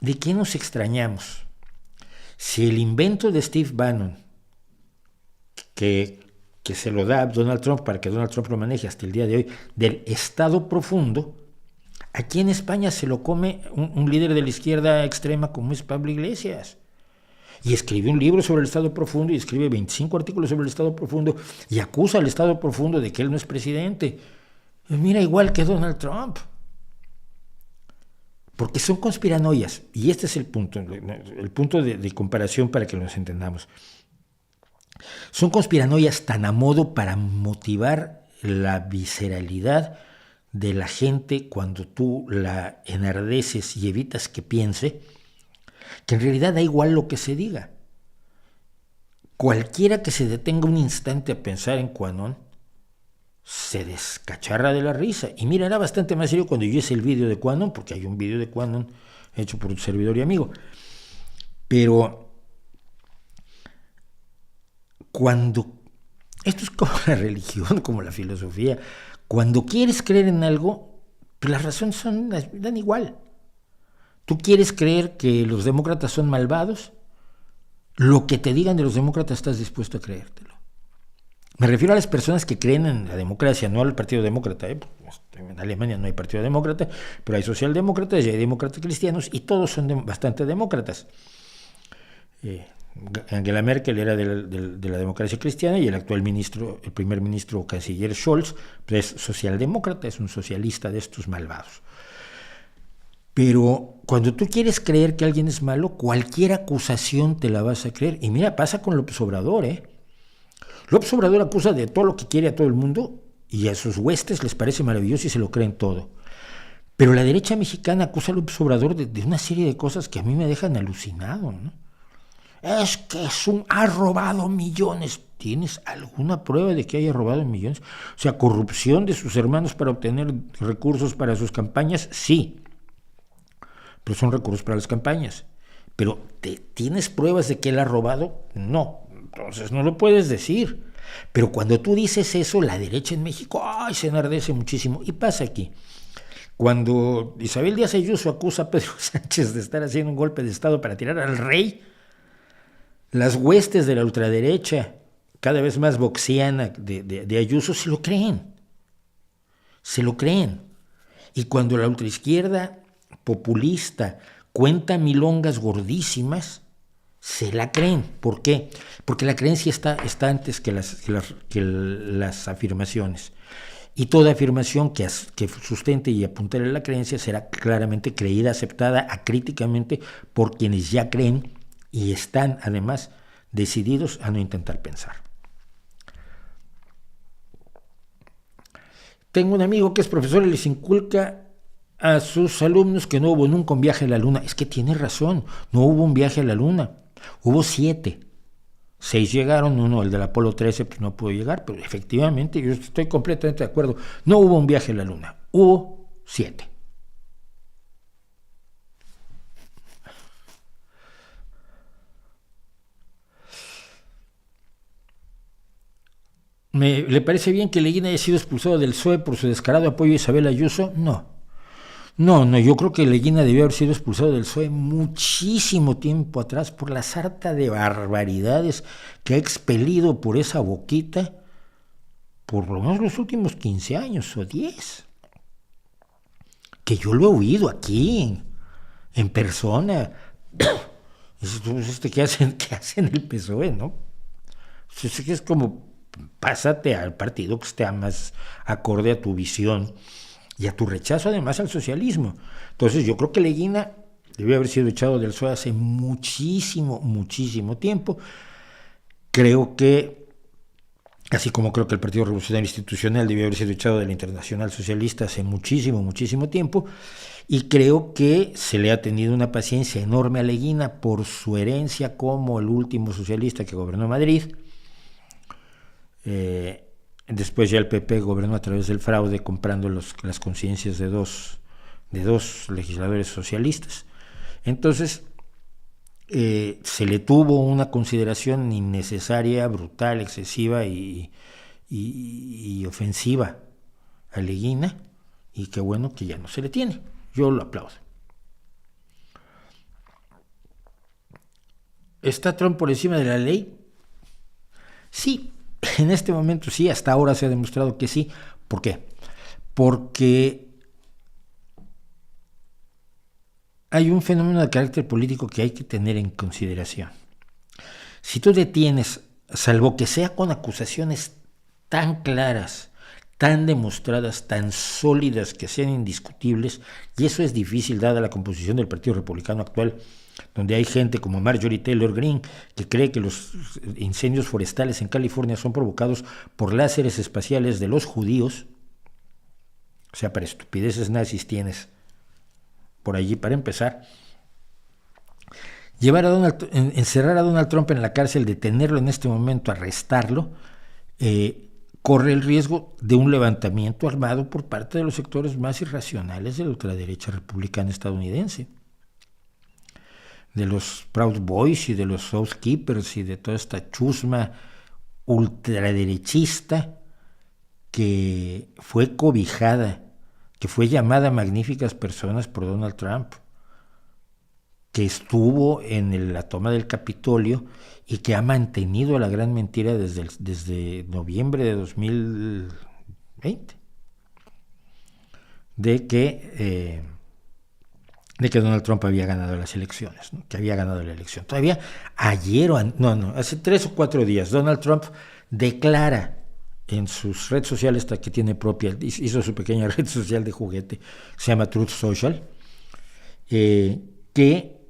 ¿de qué nos extrañamos? Si el invento de Steve Bannon, que se lo da a Donald Trump para que Donald Trump lo maneje hasta el día de hoy, del Estado profundo, aquí en España se lo come un líder de la izquierda extrema como es Pablo Iglesias. Y escribe un libro sobre el Estado profundo y escribe 25 artículos sobre el Estado profundo y acusa al Estado profundo de que él no es presidente. Y mira, igual que Donald Trump. Porque son conspiranoias, y este es el punto de comparación para que nos entendamos. Son conspiranoias tan a modo para motivar la visceralidad de la gente cuando tú la enardeces y evitas que piense, que en realidad da igual lo que se diga. Cualquiera que se detenga un instante a pensar en QAnon se descacharra de la risa. Y mira, era bastante más serio cuando yo hice el vídeo de QAnon, porque hay un vídeo de QAnon hecho por un servidor y amigo. Pero esto es como la religión, como la filosofía, cuando quieres creer en algo, pues las razones dan igual. ¿Tú quieres creer que los demócratas son malvados? Lo que te digan de los demócratas estás dispuesto a creértelo. Me refiero a las personas que creen en la democracia, no al Partido Demócrata. En Alemania no hay Partido Demócrata, pero hay socialdemócratas y hay demócratas cristianos y todos son bastante demócratas. Angela Merkel era de la democracia cristiana y el actual primer ministro o canciller Scholz pues es socialdemócrata, es un socialista de estos malvados. Pero cuando tú quieres creer que alguien es malo, cualquier acusación te la vas a creer. Y mira, pasa con López Obrador, López Obrador acusa de todo lo que quiere a todo el mundo y a sus huestes les parece maravilloso y se lo creen todo. Pero la derecha mexicana acusa a López Obrador de una serie de cosas que a mí me dejan alucinado, ¿no? Es que ha robado millones. ¿Tienes alguna prueba de que haya robado millones? O sea, corrupción de sus hermanos para obtener recursos para sus campañas, sí. Pero son recursos para las campañas. Pero ¿tienes pruebas de que él ha robado? No. Entonces no lo puedes decir. Pero cuando tú dices eso, la derecha en México se enardece muchísimo. Y pasa aquí. Cuando Isabel Díaz Ayuso acusa a Pedro Sánchez de estar haciendo un golpe de Estado para tirar al rey, las huestes de la ultraderecha, cada vez más boxiana de Ayuso, se lo creen. Se lo creen. Y cuando la ultraizquierda populista cuenta milongas gordísimas, se la creen. ¿Por qué? Porque la creencia está antes que las afirmaciones. Y toda afirmación que sustente y apuntale a la creencia será claramente creída, aceptada acríticamente por quienes ya creen y están además decididos a no intentar pensar. Tengo un amigo que es profesor y les inculca a sus alumnos que no hubo nunca un viaje a la luna. Es que tiene razón, no hubo un viaje a la luna. Hubo 7. 6 llegaron, uno, el del Apolo 13, pues no pudo llegar, pero efectivamente yo estoy completamente de acuerdo. No hubo un viaje a la Luna, hubo 7. ¿Le parece bien que Leguina haya sido expulsado del PSOE por su descarado apoyo a Isabel Ayuso? No. No, yo creo que Leguina debió haber sido expulsado del PSOE muchísimo tiempo atrás por la sarta de barbaridades que ha expelido por esa boquita por lo menos los últimos 15 años o 10. Que yo lo he oído aquí, en persona. ¿Qué hacen el PSOE, no? Es como, pásate al partido que esté más acorde a tu visión y a tu rechazo además al socialismo. Entonces yo creo que Leguina debió haber sido echado del PSOE hace muchísimo tiempo. Creo que, así como creo que el Partido Revolucionario Institucional debió haber sido echado de la Internacional Socialista hace muchísimo tiempo, y creo que se le ha tenido una paciencia enorme a Leguina por su herencia como el último socialista que gobernó Madrid. Después ya el PP gobernó a través del fraude, comprando las conciencias de dos legisladores socialistas. Entonces se le tuvo una consideración innecesaria, brutal, excesiva y ofensiva a Leguina, y qué bueno que ya no se le tiene. Yo lo aplaudo. ¿Está Trump por encima de la ley? Sí. En este momento sí, hasta ahora se ha demostrado que sí. ¿Por qué? Porque hay un fenómeno de carácter político que hay que tener en consideración. Si tú detienes, salvo que sea con acusaciones tan claras, tan demostradas, tan sólidas, que sean indiscutibles, y eso es difícil dada la composición del Partido Republicano actual, donde hay gente como Marjorie Taylor Greene que cree que los incendios forestales en California son provocados por láseres espaciales de los judíos. O sea, para estupideces nazis tienes por allí para empezar. Encerrar a Donald Trump en la cárcel, detenerlo en este momento, arrestarlo, corre el riesgo de un levantamiento armado por parte de los sectores más irracionales de la ultraderecha republicana estadounidense, de los Proud Boys y de los South Keepers y de toda esta chusma ultraderechista que fue cobijada, que fue llamada magníficas personas por Donald Trump, que estuvo en la toma del Capitolio y que ha mantenido la gran mentira desde noviembre de 2020 de que Donald Trump había ganado las elecciones, ¿no? Que había ganado la elección. Todavía ayer, hace 3 o 4 días, Donald Trump declara en sus redes sociales, que tiene propia, hizo su pequeña red social de juguete, se llama Truth Social, que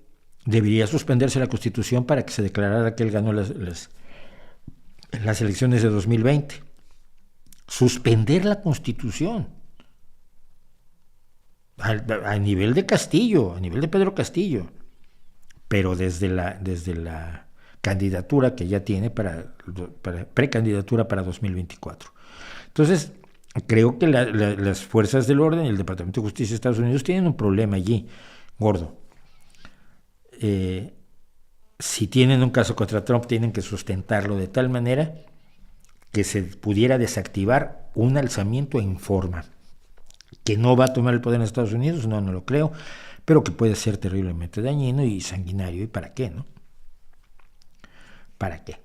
debería suspenderse la Constitución para que se declarara que él ganó las elecciones de 2020. Suspender la Constitución. A nivel de Castillo, a nivel de Pedro Castillo, pero desde la candidatura que ya tiene para precandidatura para 2024. Entonces, creo que las fuerzas del orden y el Departamento de Justicia de Estados Unidos tienen un problema allí, gordo. Si tienen un caso contra Trump, tienen que sustentarlo de tal manera que se pudiera desactivar un alzamiento en forma. Que no va a tomar el poder en Estados Unidos, no lo creo, pero que puede ser terriblemente dañino y sanguinario. ¿Y para qué, no? ¿Para qué?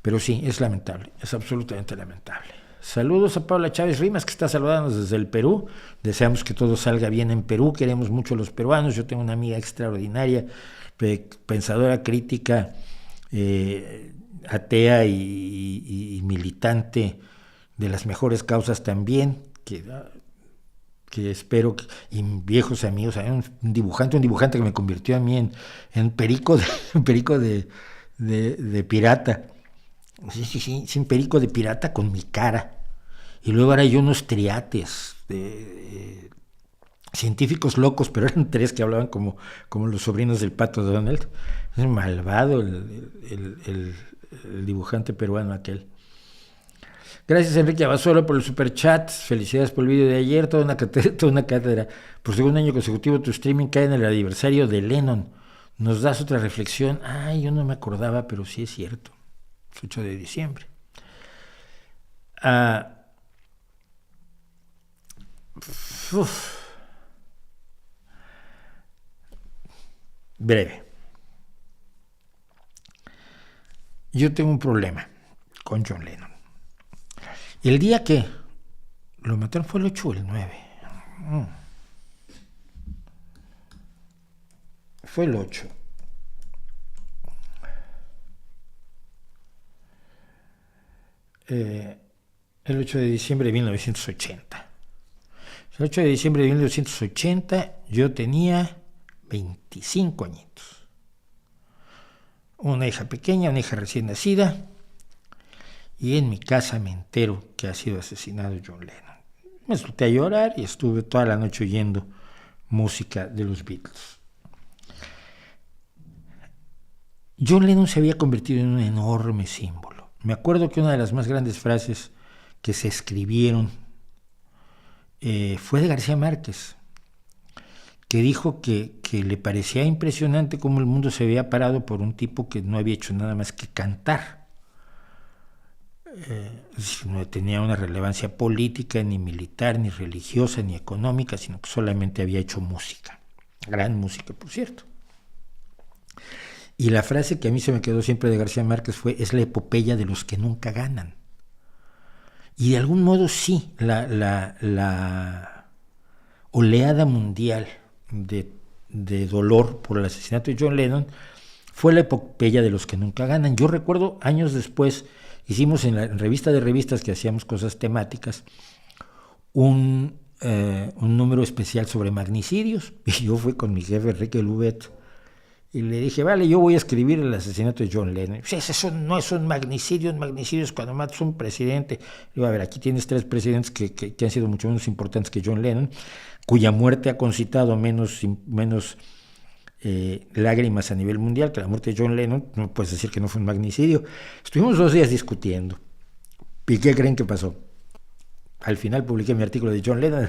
Pero sí, es lamentable, es absolutamente lamentable. Saludos a Paula Chávez Rimas, que está saludándonos desde el Perú. Deseamos que todo salga bien en Perú, queremos mucho a los peruanos. Yo tengo una amiga extraordinaria, pensadora, crítica, atea y militante de las mejores causas también, que espero y viejos amigos, hay un dibujante que me convirtió a mí en perico de pirata. Sí, un perico de pirata con mi cara. Y luego ahora hay unos triates científicos locos, pero eran tres que hablaban como los sobrinos del Pato Donald. Es malvado el dibujante peruano aquel. Gracias, Enrique Abasolo, por el superchat. Felicidades por el vídeo de ayer. Toda una cátedra. Por segundo año consecutivo, tu streaming cae en el aniversario de Lennon. ¿Nos das otra reflexión? Ay, yo no me acordaba, pero sí es cierto. Es 8 de diciembre. Breve. Yo tengo un problema con John Lennon. El día que lo mataron fue el 8 o el 9. Fue el 8. El 8 de diciembre de 1980. El 8 de diciembre de 1980 yo tenía 25 añitos. Una hija pequeña, una hija recién nacida, y en mi casa me entero que ha sido asesinado John Lennon. Me solté a llorar y estuve toda la noche oyendo música de los Beatles. John Lennon se había convertido en un enorme símbolo. Me acuerdo que una de las más grandes frases que se escribieron fue de García Márquez, que dijo que le parecía impresionante cómo el mundo se había parado por un tipo que no había hecho nada más que cantar. No tenía una relevancia política, ni militar, ni religiosa, ni económica, sino que solamente había hecho música. Gran música, por cierto. Y la frase que a mí se me quedó siempre de García Márquez fue: es la epopeya de los que nunca ganan. Y de algún modo sí, la oleada mundial de dolor por el asesinato de John Lennon fue la epopeya de los que nunca ganan. Yo recuerdo años después, hicimos en la revista de revistas, que hacíamos cosas temáticas, un número especial sobre magnicidios, y yo fui con mi jefe Enrique Lubet y le dije: vale, yo voy a escribir el asesinato de John Lennon. Eso no es un magnicidio es cuando matas a un presidente. Digo: a ver, aquí tienes tres presidentes que han sido mucho menos importantes que John Lennon, cuya muerte ha concitado menos lágrimas a nivel mundial que la muerte de John Lennon. No puedes decir que no fue un magnicidio. Estuvimos 2 días discutiendo. ¿Y qué creen que pasó? Al final publiqué mi artículo de John Lennon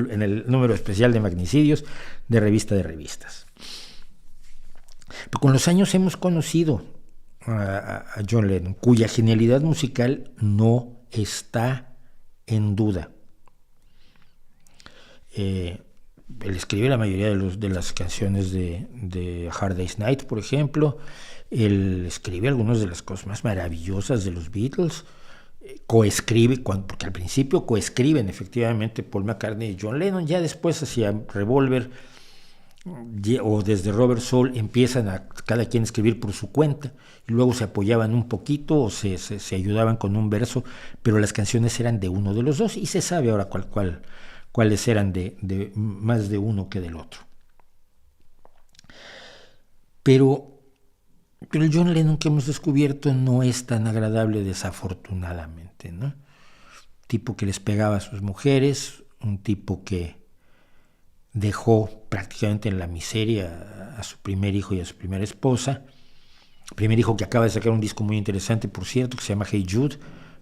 en el número especial de magnicidios de Revista de Revistas. Pero con los años hemos conocido a John Lennon, cuya genialidad musical no está en duda. Él escribe la mayoría de las canciones de Hard Day's Night, por ejemplo. Él escribe algunas de las cosas más maravillosas de los Beatles. Coescribe, porque al principio coescriben efectivamente Paul McCartney y John Lennon. Ya después, hacia Revolver o desde Robert Soul, empiezan a cada quien escribir por su cuenta, y luego se apoyaban un poquito o se ayudaban con un verso, pero las canciones eran de uno de los dos, y se sabe ahora cuáles eran de más de uno que del otro. Pero el John Lennon que hemos descubierto no es tan agradable, desafortunadamente, ¿no? Tipo que les pegaba a sus mujeres, un tipo que dejó prácticamente en la miseria a su primer hijo y a su primera esposa. Primer hijo que acaba de sacar un disco muy interesante, por cierto, que se llama Hey Jude,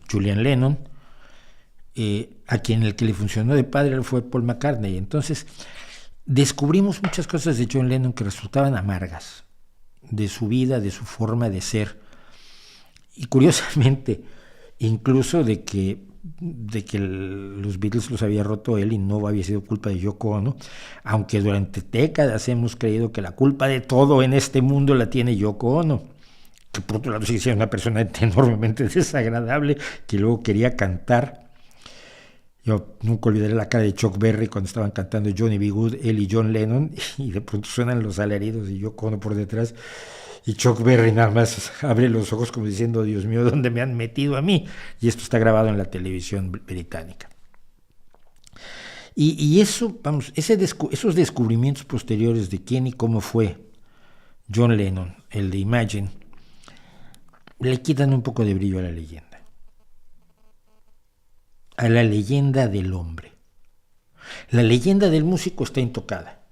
Julian Lennon, a quien el que le funcionó de padre fue Paul McCartney. Entonces descubrimos muchas cosas de John Lennon que resultaban amargas, de su vida, de su forma de ser, y curiosamente incluso de que los Beatles los había roto él y no había sido culpa de Yoko Ono, aunque durante décadas hemos creído que la culpa de todo en este mundo la tiene Yoko Ono, que por otro lado sí que era una persona enormemente desagradable, que luego quería cantar. Yo nunca olvidaré la cara de Chuck Berry cuando estaban cantando Johnny B. Good, él y John Lennon, y de pronto suenan los alaridos y Yoko Ono por detrás, y Chuck Berry nada más abre los ojos como diciendo: Dios mío, ¿dónde me han metido a mí? Y esto está grabado en la televisión británica. Y eso, vamos, esos descubrimientos posteriores de quién y cómo fue John Lennon, el de Imagine, le quitan un poco de brillo a la leyenda del hombre. La leyenda del músico está intocada.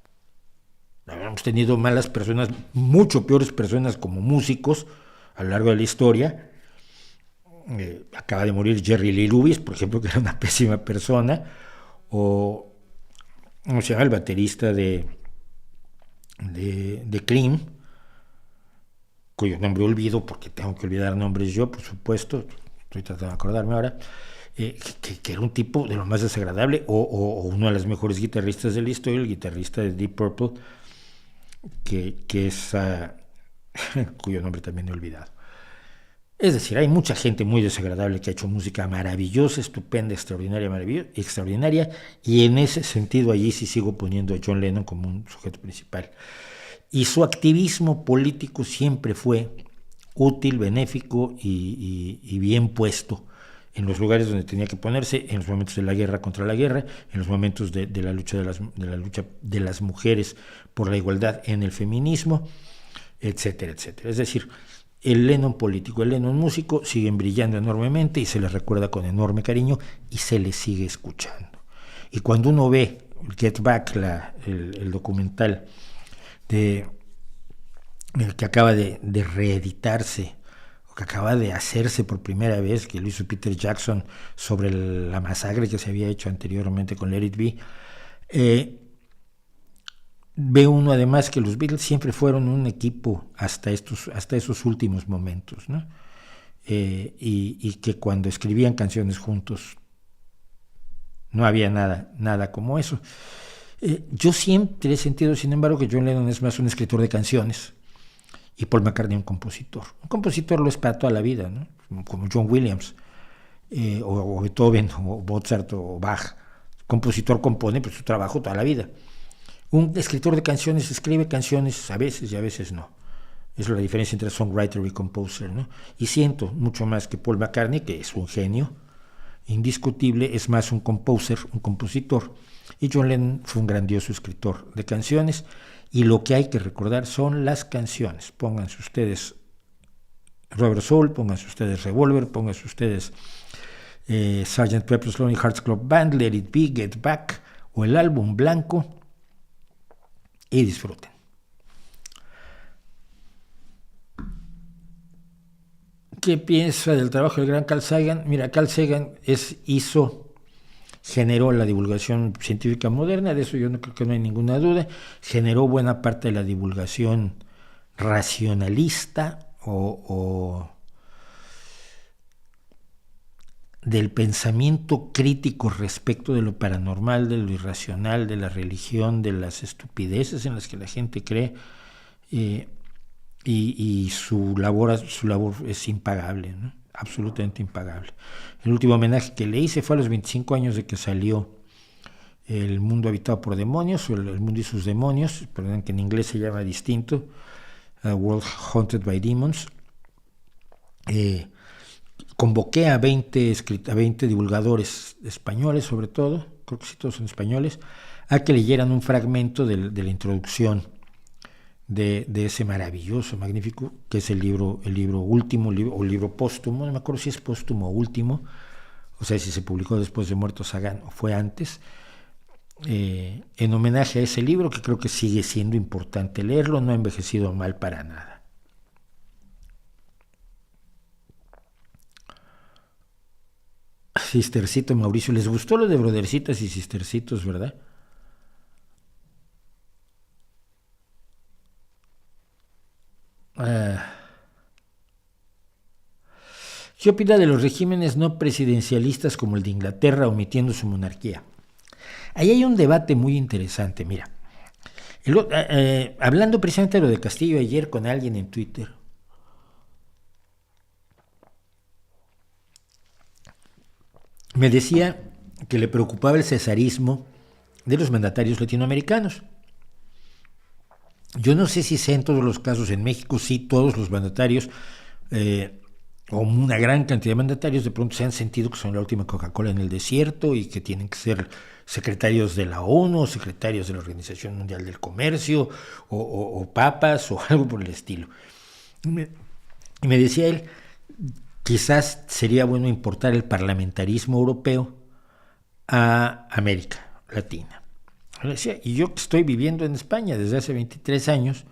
Hemos tenido malas personas, mucho peores personas como músicos a lo largo de la historia. Acaba de morir Jerry Lee Lewis, por ejemplo, que era una pésima persona, o ¿cómo se llama? El baterista de Cream, cuyo nombre olvido porque tengo que olvidar nombres yo, por supuesto, estoy tratando de acordarme ahora, que era un tipo de lo más desagradable, o uno de los mejores guitarristas de la historia, el guitarrista de Deep Purple, que es cuyo nombre también he olvidado. Es decir, hay mucha gente muy desagradable que ha hecho música maravillosa, estupenda, extraordinaria, extraordinaria, y en ese sentido allí sí sigo poniendo a John Lennon como un sujeto principal. Y su activismo político siempre fue útil, benéfico y bien puesto en los lugares donde tenía que ponerse, en los momentos de la guerra contra la guerra, en los momentos de la lucha de las mujeres por la igualdad en el feminismo, etcétera, etcétera. Es decir, el Lennon político, el Lennon músico siguen brillando enormemente y se les recuerda con enorme cariño y se les sigue escuchando. Y cuando uno ve Get Back, el documental que acaba de reeditarse, o que acaba de hacerse por primera vez, que lo hizo Peter Jackson sobre la masacre que se había hecho anteriormente con Let It Be, ve uno además que los Beatles siempre fueron un equipo hasta esos últimos momentos, ¿no? Y que cuando escribían canciones juntos no había nada como eso. Yo siempre he sentido, sin embargo, que John Lennon es más un escritor de canciones y Paul McCartney un compositor. Un compositor lo es para toda la vida, ¿no? Como John Williams, o Beethoven, o Mozart, o Bach. El compositor compone pues, su trabajo toda la vida. Un escritor de canciones escribe canciones a veces y a veces no. Es la diferencia entre songwriter y composer, ¿no? Y siento mucho más que Paul McCartney, que es un genio indiscutible, es más un composer, un compositor. Y John Lennon fue un grandioso escritor de canciones. Y lo que hay que recordar son las canciones. Pónganse ustedes Rubber Soul, pónganse ustedes Revolver, pónganse ustedes Sgt. Pepper's Lonely Hearts Club Band, Let It Be, Get Back, o el álbum blanco, y disfruten. ¿Qué piensa del trabajo del gran Carl Sagan? Mira, Carl Sagan generó la divulgación científica moderna, de eso yo no creo que no hay ninguna duda, generó buena parte de la divulgación racionalista o del pensamiento crítico respecto de lo paranormal, de lo irracional, de la religión, de las estupideces en las que la gente cree, y su labor es impagable, ¿no? Absolutamente impagable. El último homenaje que le hice fue a los 25 años de que salió El mundo habitado por demonios, o El mundo y sus demonios, perdón, que en inglés se llama distinto, World Haunted by Demons. Convoqué a 20 divulgadores españoles, sobre todo, creo que sí todos son españoles, a que leyeran un fragmento de la introducción de ese maravilloso, magnífico, que es el libro último, o el libro póstumo, no me acuerdo si es póstumo o último, o sea, si se publicó después de muerto Sagan o fue antes, en homenaje a ese libro, que creo que sigue siendo importante leerlo, no ha envejecido mal para nada. Sistercito Mauricio, ¿les gustó lo de Brodercitas y Sistercitos, verdad? ¿Qué opina de los regímenes no presidencialistas como el de Inglaterra, omitiendo su monarquía? Ahí hay un debate muy interesante, mira. Hablando precisamente de lo de Castillo ayer con alguien en Twitter, me decía que le preocupaba el cesarismo de los mandatarios latinoamericanos. Yo no sé si sea en todos los casos. En México sí, todos los mandatarios, o una gran cantidad de mandatarios, de pronto se han sentido que son la última Coca-Cola en el desierto y que tienen que ser secretarios de la ONU, secretarios de la Organización Mundial del Comercio, o papas, o algo por el estilo. Y me decía él, quizás sería bueno importar el parlamentarismo europeo a América Latina. Y yo que estoy viviendo en España desde hace 23 años,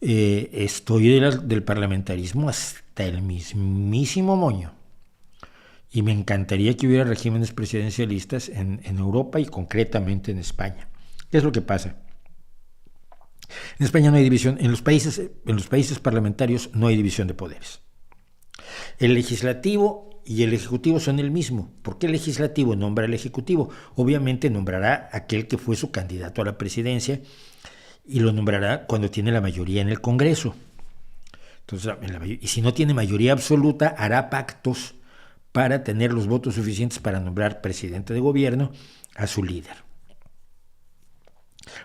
estoy del parlamentarismo hasta el mismísimo moño. Y me encantaría que hubiera regímenes presidencialistas en Europa y concretamente en España. ¿Qué es lo que pasa? En España no hay división, en los países parlamentarios no hay división de poderes. El legislativo y el ejecutivo son el mismo. ¿Por qué el legislativo nombra al ejecutivo? Obviamente nombrará a aquel que fue su candidato a la presidencia y lo nombrará cuando tiene la mayoría en el Congreso. Entonces, y si no tiene mayoría absoluta, hará pactos para tener los votos suficientes para nombrar presidente de gobierno a su líder.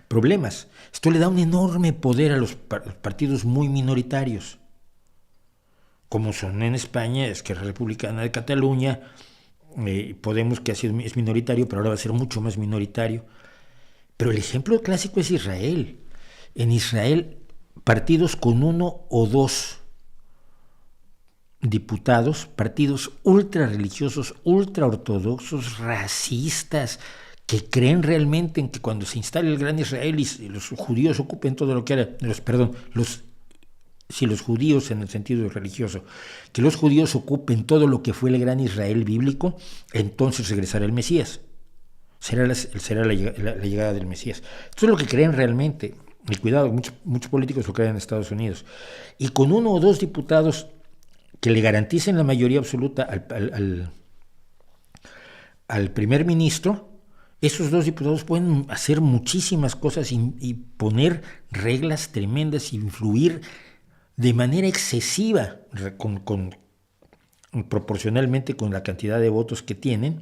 Problemas. Esto le da un enorme poder a los partidos muy minoritarios, como son en España, Esquerra Republicana de Cataluña, Podemos, que es minoritario, pero ahora va a ser mucho más minoritario. Pero el ejemplo clásico es Israel. En Israel, partidos con 1 o 2 diputados, partidos ultra religiosos, ultra ortodoxos, racistas, que creen realmente en que cuando se instale el gran Israel y los judíos ocupen todo lo que era, los judíos en el sentido religioso, que los judíos ocupen todo lo que fue el gran Israel bíblico, entonces regresará el Mesías. Será la llegada del Mesías. Esto es lo que creen realmente. Y cuidado, muchos políticos lo creen en Estados Unidos. Y con 1 o 2 diputados que le garanticen la mayoría absoluta al primer ministro, esos 2 diputados pueden hacer muchísimas cosas y poner reglas tremendas y influir de manera excesiva, proporcionalmente con la cantidad de votos que tienen,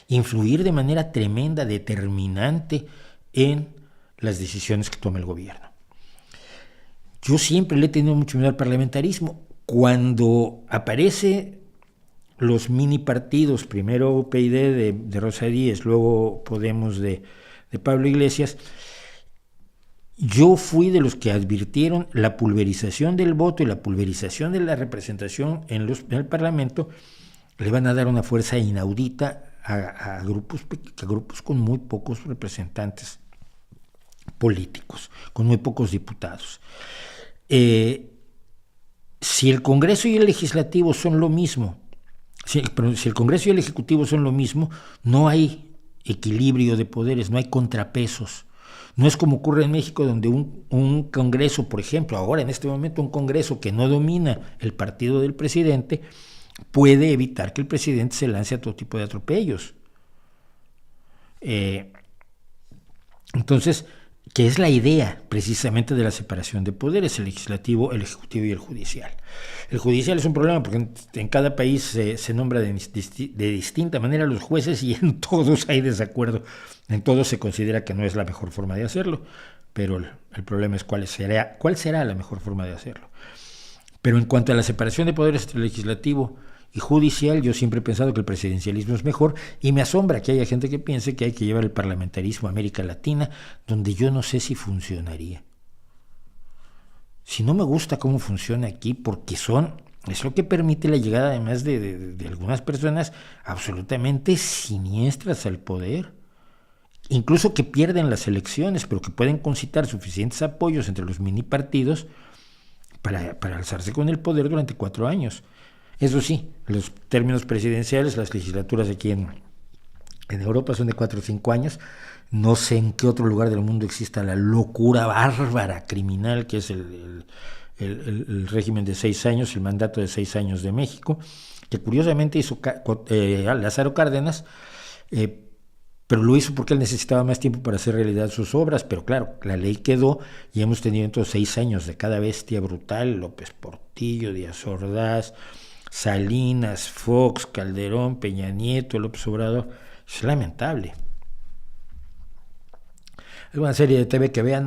influir de manera tremenda, determinante en las decisiones que toma el gobierno. Yo siempre le he tenido mucho miedo al parlamentarismo. Cuando aparece los mini partidos, primero PID de Rosa Díez, luego Podemos de Pablo Iglesias, yo fui de los que advirtieron la pulverización del voto y la pulverización de la representación en el Parlamento le van a dar una fuerza inaudita a grupos con muy pocos representantes políticos, con muy pocos diputados. Si el Congreso y el Legislativo son lo mismo, si el Congreso y el Ejecutivo son lo mismo, no hay equilibrio de poderes, no hay contrapesos. No es como ocurre en México, donde un Congreso, por ejemplo, ahora en este momento un Congreso que no domina el partido del presidente, puede evitar que el presidente se lance a todo tipo de atropellos. Entonces, ¿qué es la idea precisamente de la separación de poderes? El legislativo, el ejecutivo y el judicial. El judicial es un problema porque en cada país se nombra de distinta manera los jueces y en todos hay desacuerdo. En todos se considera que no es la mejor forma de hacerlo, pero el problema es cuál será la mejor forma de hacerlo. Pero en cuanto a la separación de poderes entre legislativo y judicial, yo siempre he pensado que el presidencialismo es mejor y me asombra que haya gente que piense que hay que llevar el parlamentarismo a América Latina, donde yo no sé si funcionaría. Si no me gusta cómo funciona aquí, porque es lo que permite la llegada además de algunas personas absolutamente siniestras al poder, incluso que pierden las elecciones, pero que pueden concitar suficientes apoyos entre los mini partidos para alzarse con el poder durante 4 años. Eso sí, los términos presidenciales, las legislaturas aquí en Europa son de 4 o 5 años. No sé en qué otro lugar del mundo exista la locura bárbara, criminal, que es el régimen de 6 años, el mandato de 6 años de México, que curiosamente hizo Lázaro Cárdenas, pero lo hizo porque él necesitaba más tiempo para hacer realidad sus obras, pero claro, la ley quedó y hemos tenido entonces 6 años de cada bestia brutal: López Portillo, Díaz Ordaz, Salinas, Fox, Calderón, Peña Nieto, López Obrador. Es lamentable. Alguna serie de TV que vean,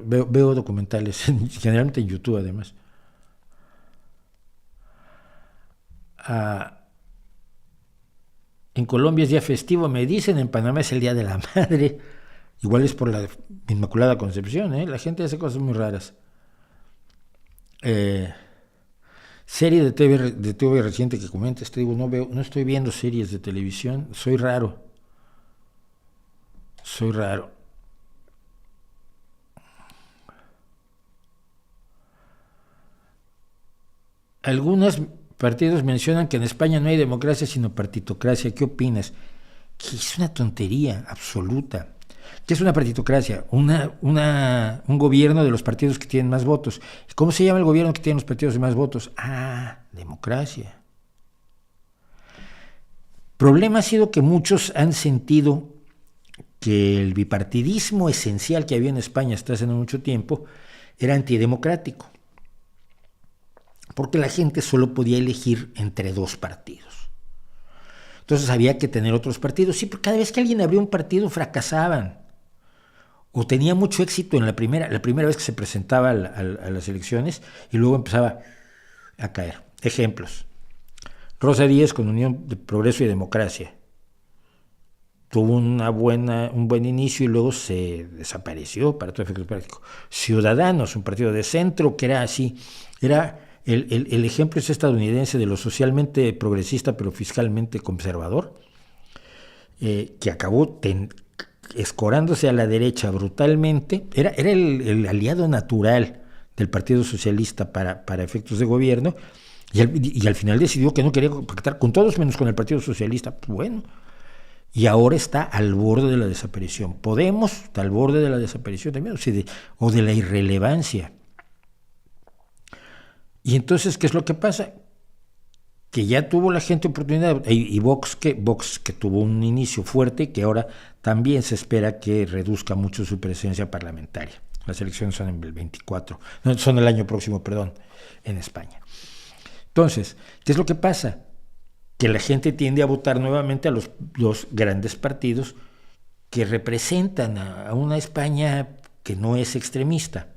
veo documentales, generalmente en YouTube además. En Colombia es día festivo, me dicen. En Panamá es el Día de la Madre. Igual es por la Inmaculada Concepción, ¿eh? La gente hace cosas muy raras. Serie de TV reciente que comentes, te digo, no estoy viendo series de televisión, soy raro. algunos partidos mencionan que en España no hay democracia sino partitocracia. ¿Qué opinas? Que es una tontería absoluta. ¿Qué es una partitocracia? Un gobierno de los partidos que tienen más votos. ¿Cómo se llama el gobierno que tiene los partidos de más votos? Democracia. Problema ha sido que muchos han sentido que el bipartidismo esencial que había en España hasta hace no mucho tiempo era antidemocrático, porque la gente solo podía elegir entre dos partidos. Entonces había que tener otros partidos. Sí, pero cada vez que alguien abría un partido fracasaban, o tenía mucho éxito en la primera vez que se presentaba a las elecciones, y luego empezaba a caer. Ejemplos: Rosa Díez con Unión de Progreso y Democracia tuvo un buen inicio y luego se desapareció para todo efecto práctico. Ciudadanos, un partido de centro que era así, el ejemplo es estadounidense de lo socialmente progresista pero fiscalmente conservador, que acabó escorándose a la derecha brutalmente. Era el aliado natural del Partido Socialista para efectos de gobierno, y al final decidió que no quería pactar con todos menos con el Partido Socialista. Bueno, y ahora está al borde de la desaparición. Podemos está al borde de la desaparición también, o de la irrelevancia. Y entonces, ¿qué es lo que pasa? Que ya tuvo la gente oportunidad, y Vox que tuvo un inicio fuerte, que ahora también se espera que reduzca mucho su presencia parlamentaria. Las elecciones son el 24, no, son el año próximo, en España. Entonces, ¿qué es lo que pasa? Que la gente tiende a votar nuevamente a los grandes partidos que representan a una España que no es extremista.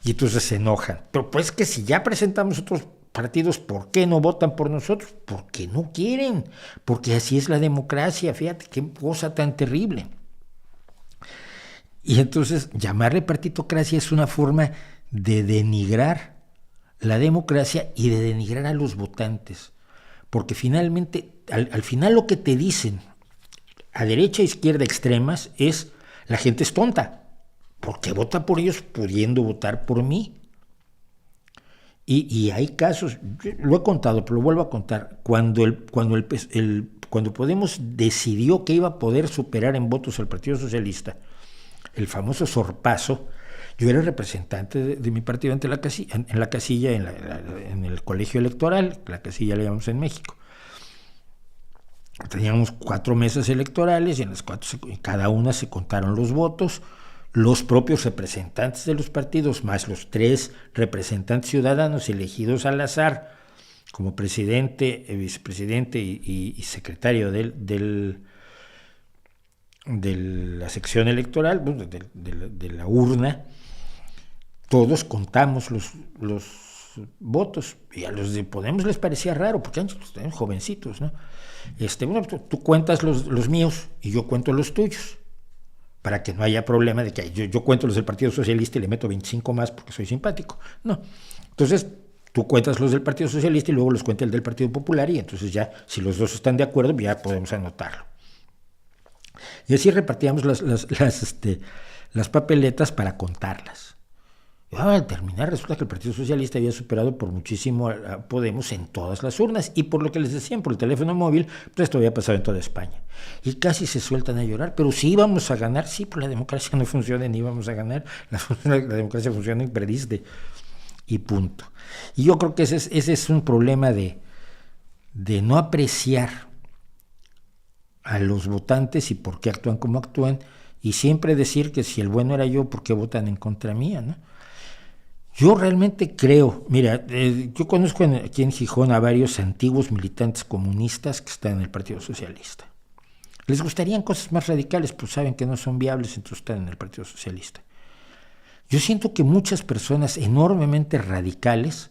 Y entonces se enojan. Pero pues que si ya presentamos otros partidos, ¿por qué no votan por nosotros? Porque no quieren, porque así es la democracia. Fíjate qué cosa tan terrible. Y entonces llamarle partitocracia es una forma de denigrar la democracia y de denigrar a los votantes. Porque finalmente, al final lo que te dicen a derecha, izquierda, extremas, es: la gente es tonta. ¿Por qué vota por ellos pudiendo votar por mí? Y hay casos, lo he contado, pero lo vuelvo a contar, cuando Podemos decidió que iba a poder superar en votos al Partido Socialista, el famoso sorpaso. Yo era representante de mi partido en la casilla, en el colegio electoral, la casilla le llamamos en México. Teníamos 4 mesas electorales y en las 4, cada una se contaron los votos. Los propios representantes de los partidos, más los 3 representantes ciudadanos elegidos al azar, como presidente, vicepresidente y secretario de la sección electoral, de la urna, todos contamos los votos. Y a los de Podemos les parecía raro, porque eran jovencitos, ¿no? Tú cuentas los míos y yo cuento los tuyos, para que no haya problema de que yo cuento los del Partido Socialista y le meto 25 más porque soy simpático. No. Entonces, tú cuentas los del Partido Socialista y luego los cuenta el del Partido Popular, y entonces ya, si los dos están de acuerdo, ya podemos anotarlo. Y así repartíamos las papeletas para contarlas. Al terminar, resulta que el Partido Socialista había superado por muchísimo a Podemos en todas las urnas, y por lo que les decían por el teléfono móvil, pues esto había pasado en toda España. Y casi se sueltan a llorar, pero sí íbamos a ganar. Sí, pues la democracia no funciona ni íbamos a ganar, la democracia funciona y perdiste, y punto. Y yo creo que ese es un problema de no apreciar a los votantes y por qué actúan como actúan, y siempre decir que si el bueno era yo, ¿por qué votan en contra mía, no? Yo realmente creo, mira, yo conozco aquí en Gijón a varios antiguos militantes comunistas que están en el Partido Socialista. Les gustarían cosas más radicales, pues saben que no son viables, entonces están en el Partido Socialista. Yo siento que muchas personas enormemente radicales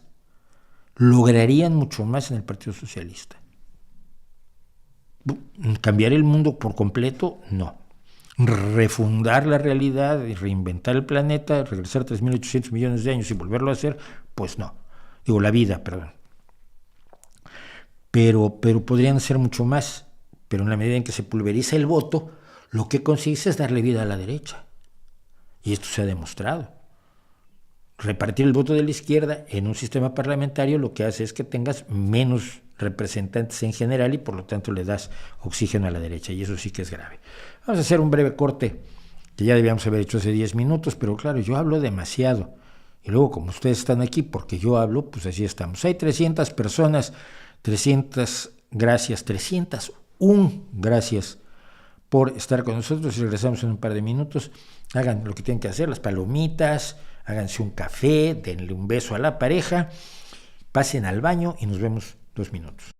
lograrían mucho más en el Partido Socialista. ¿Cambiar el mundo por completo? No. Refundar la realidad y reinventar el planeta, regresar 3.800 millones de años y volverlo a hacer, pues no. Digo, la vida, perdón. Pero podrían hacer mucho más. Pero en la medida en que se pulveriza el voto, lo que consigues es darle vida a la derecha. Y esto se ha demostrado. repartir el voto de la izquierda en un sistema parlamentario lo que hace es que tengas menos representantes en general y por lo tanto le das oxígeno a la derecha, y eso sí que es grave. Vamos a hacer un breve corte que ya debíamos haber hecho hace 10 minutos, pero claro, yo hablo demasiado. Y luego, como ustedes están aquí porque yo hablo, pues así estamos. Hay 300 personas, 300 gracias, 301 gracias por estar con nosotros. Y regresamos en un par de minutos. Hagan lo que tienen que hacer, las palomitas, háganse un café, denle un beso a la pareja, pasen al baño y nos vemos 2 minutos.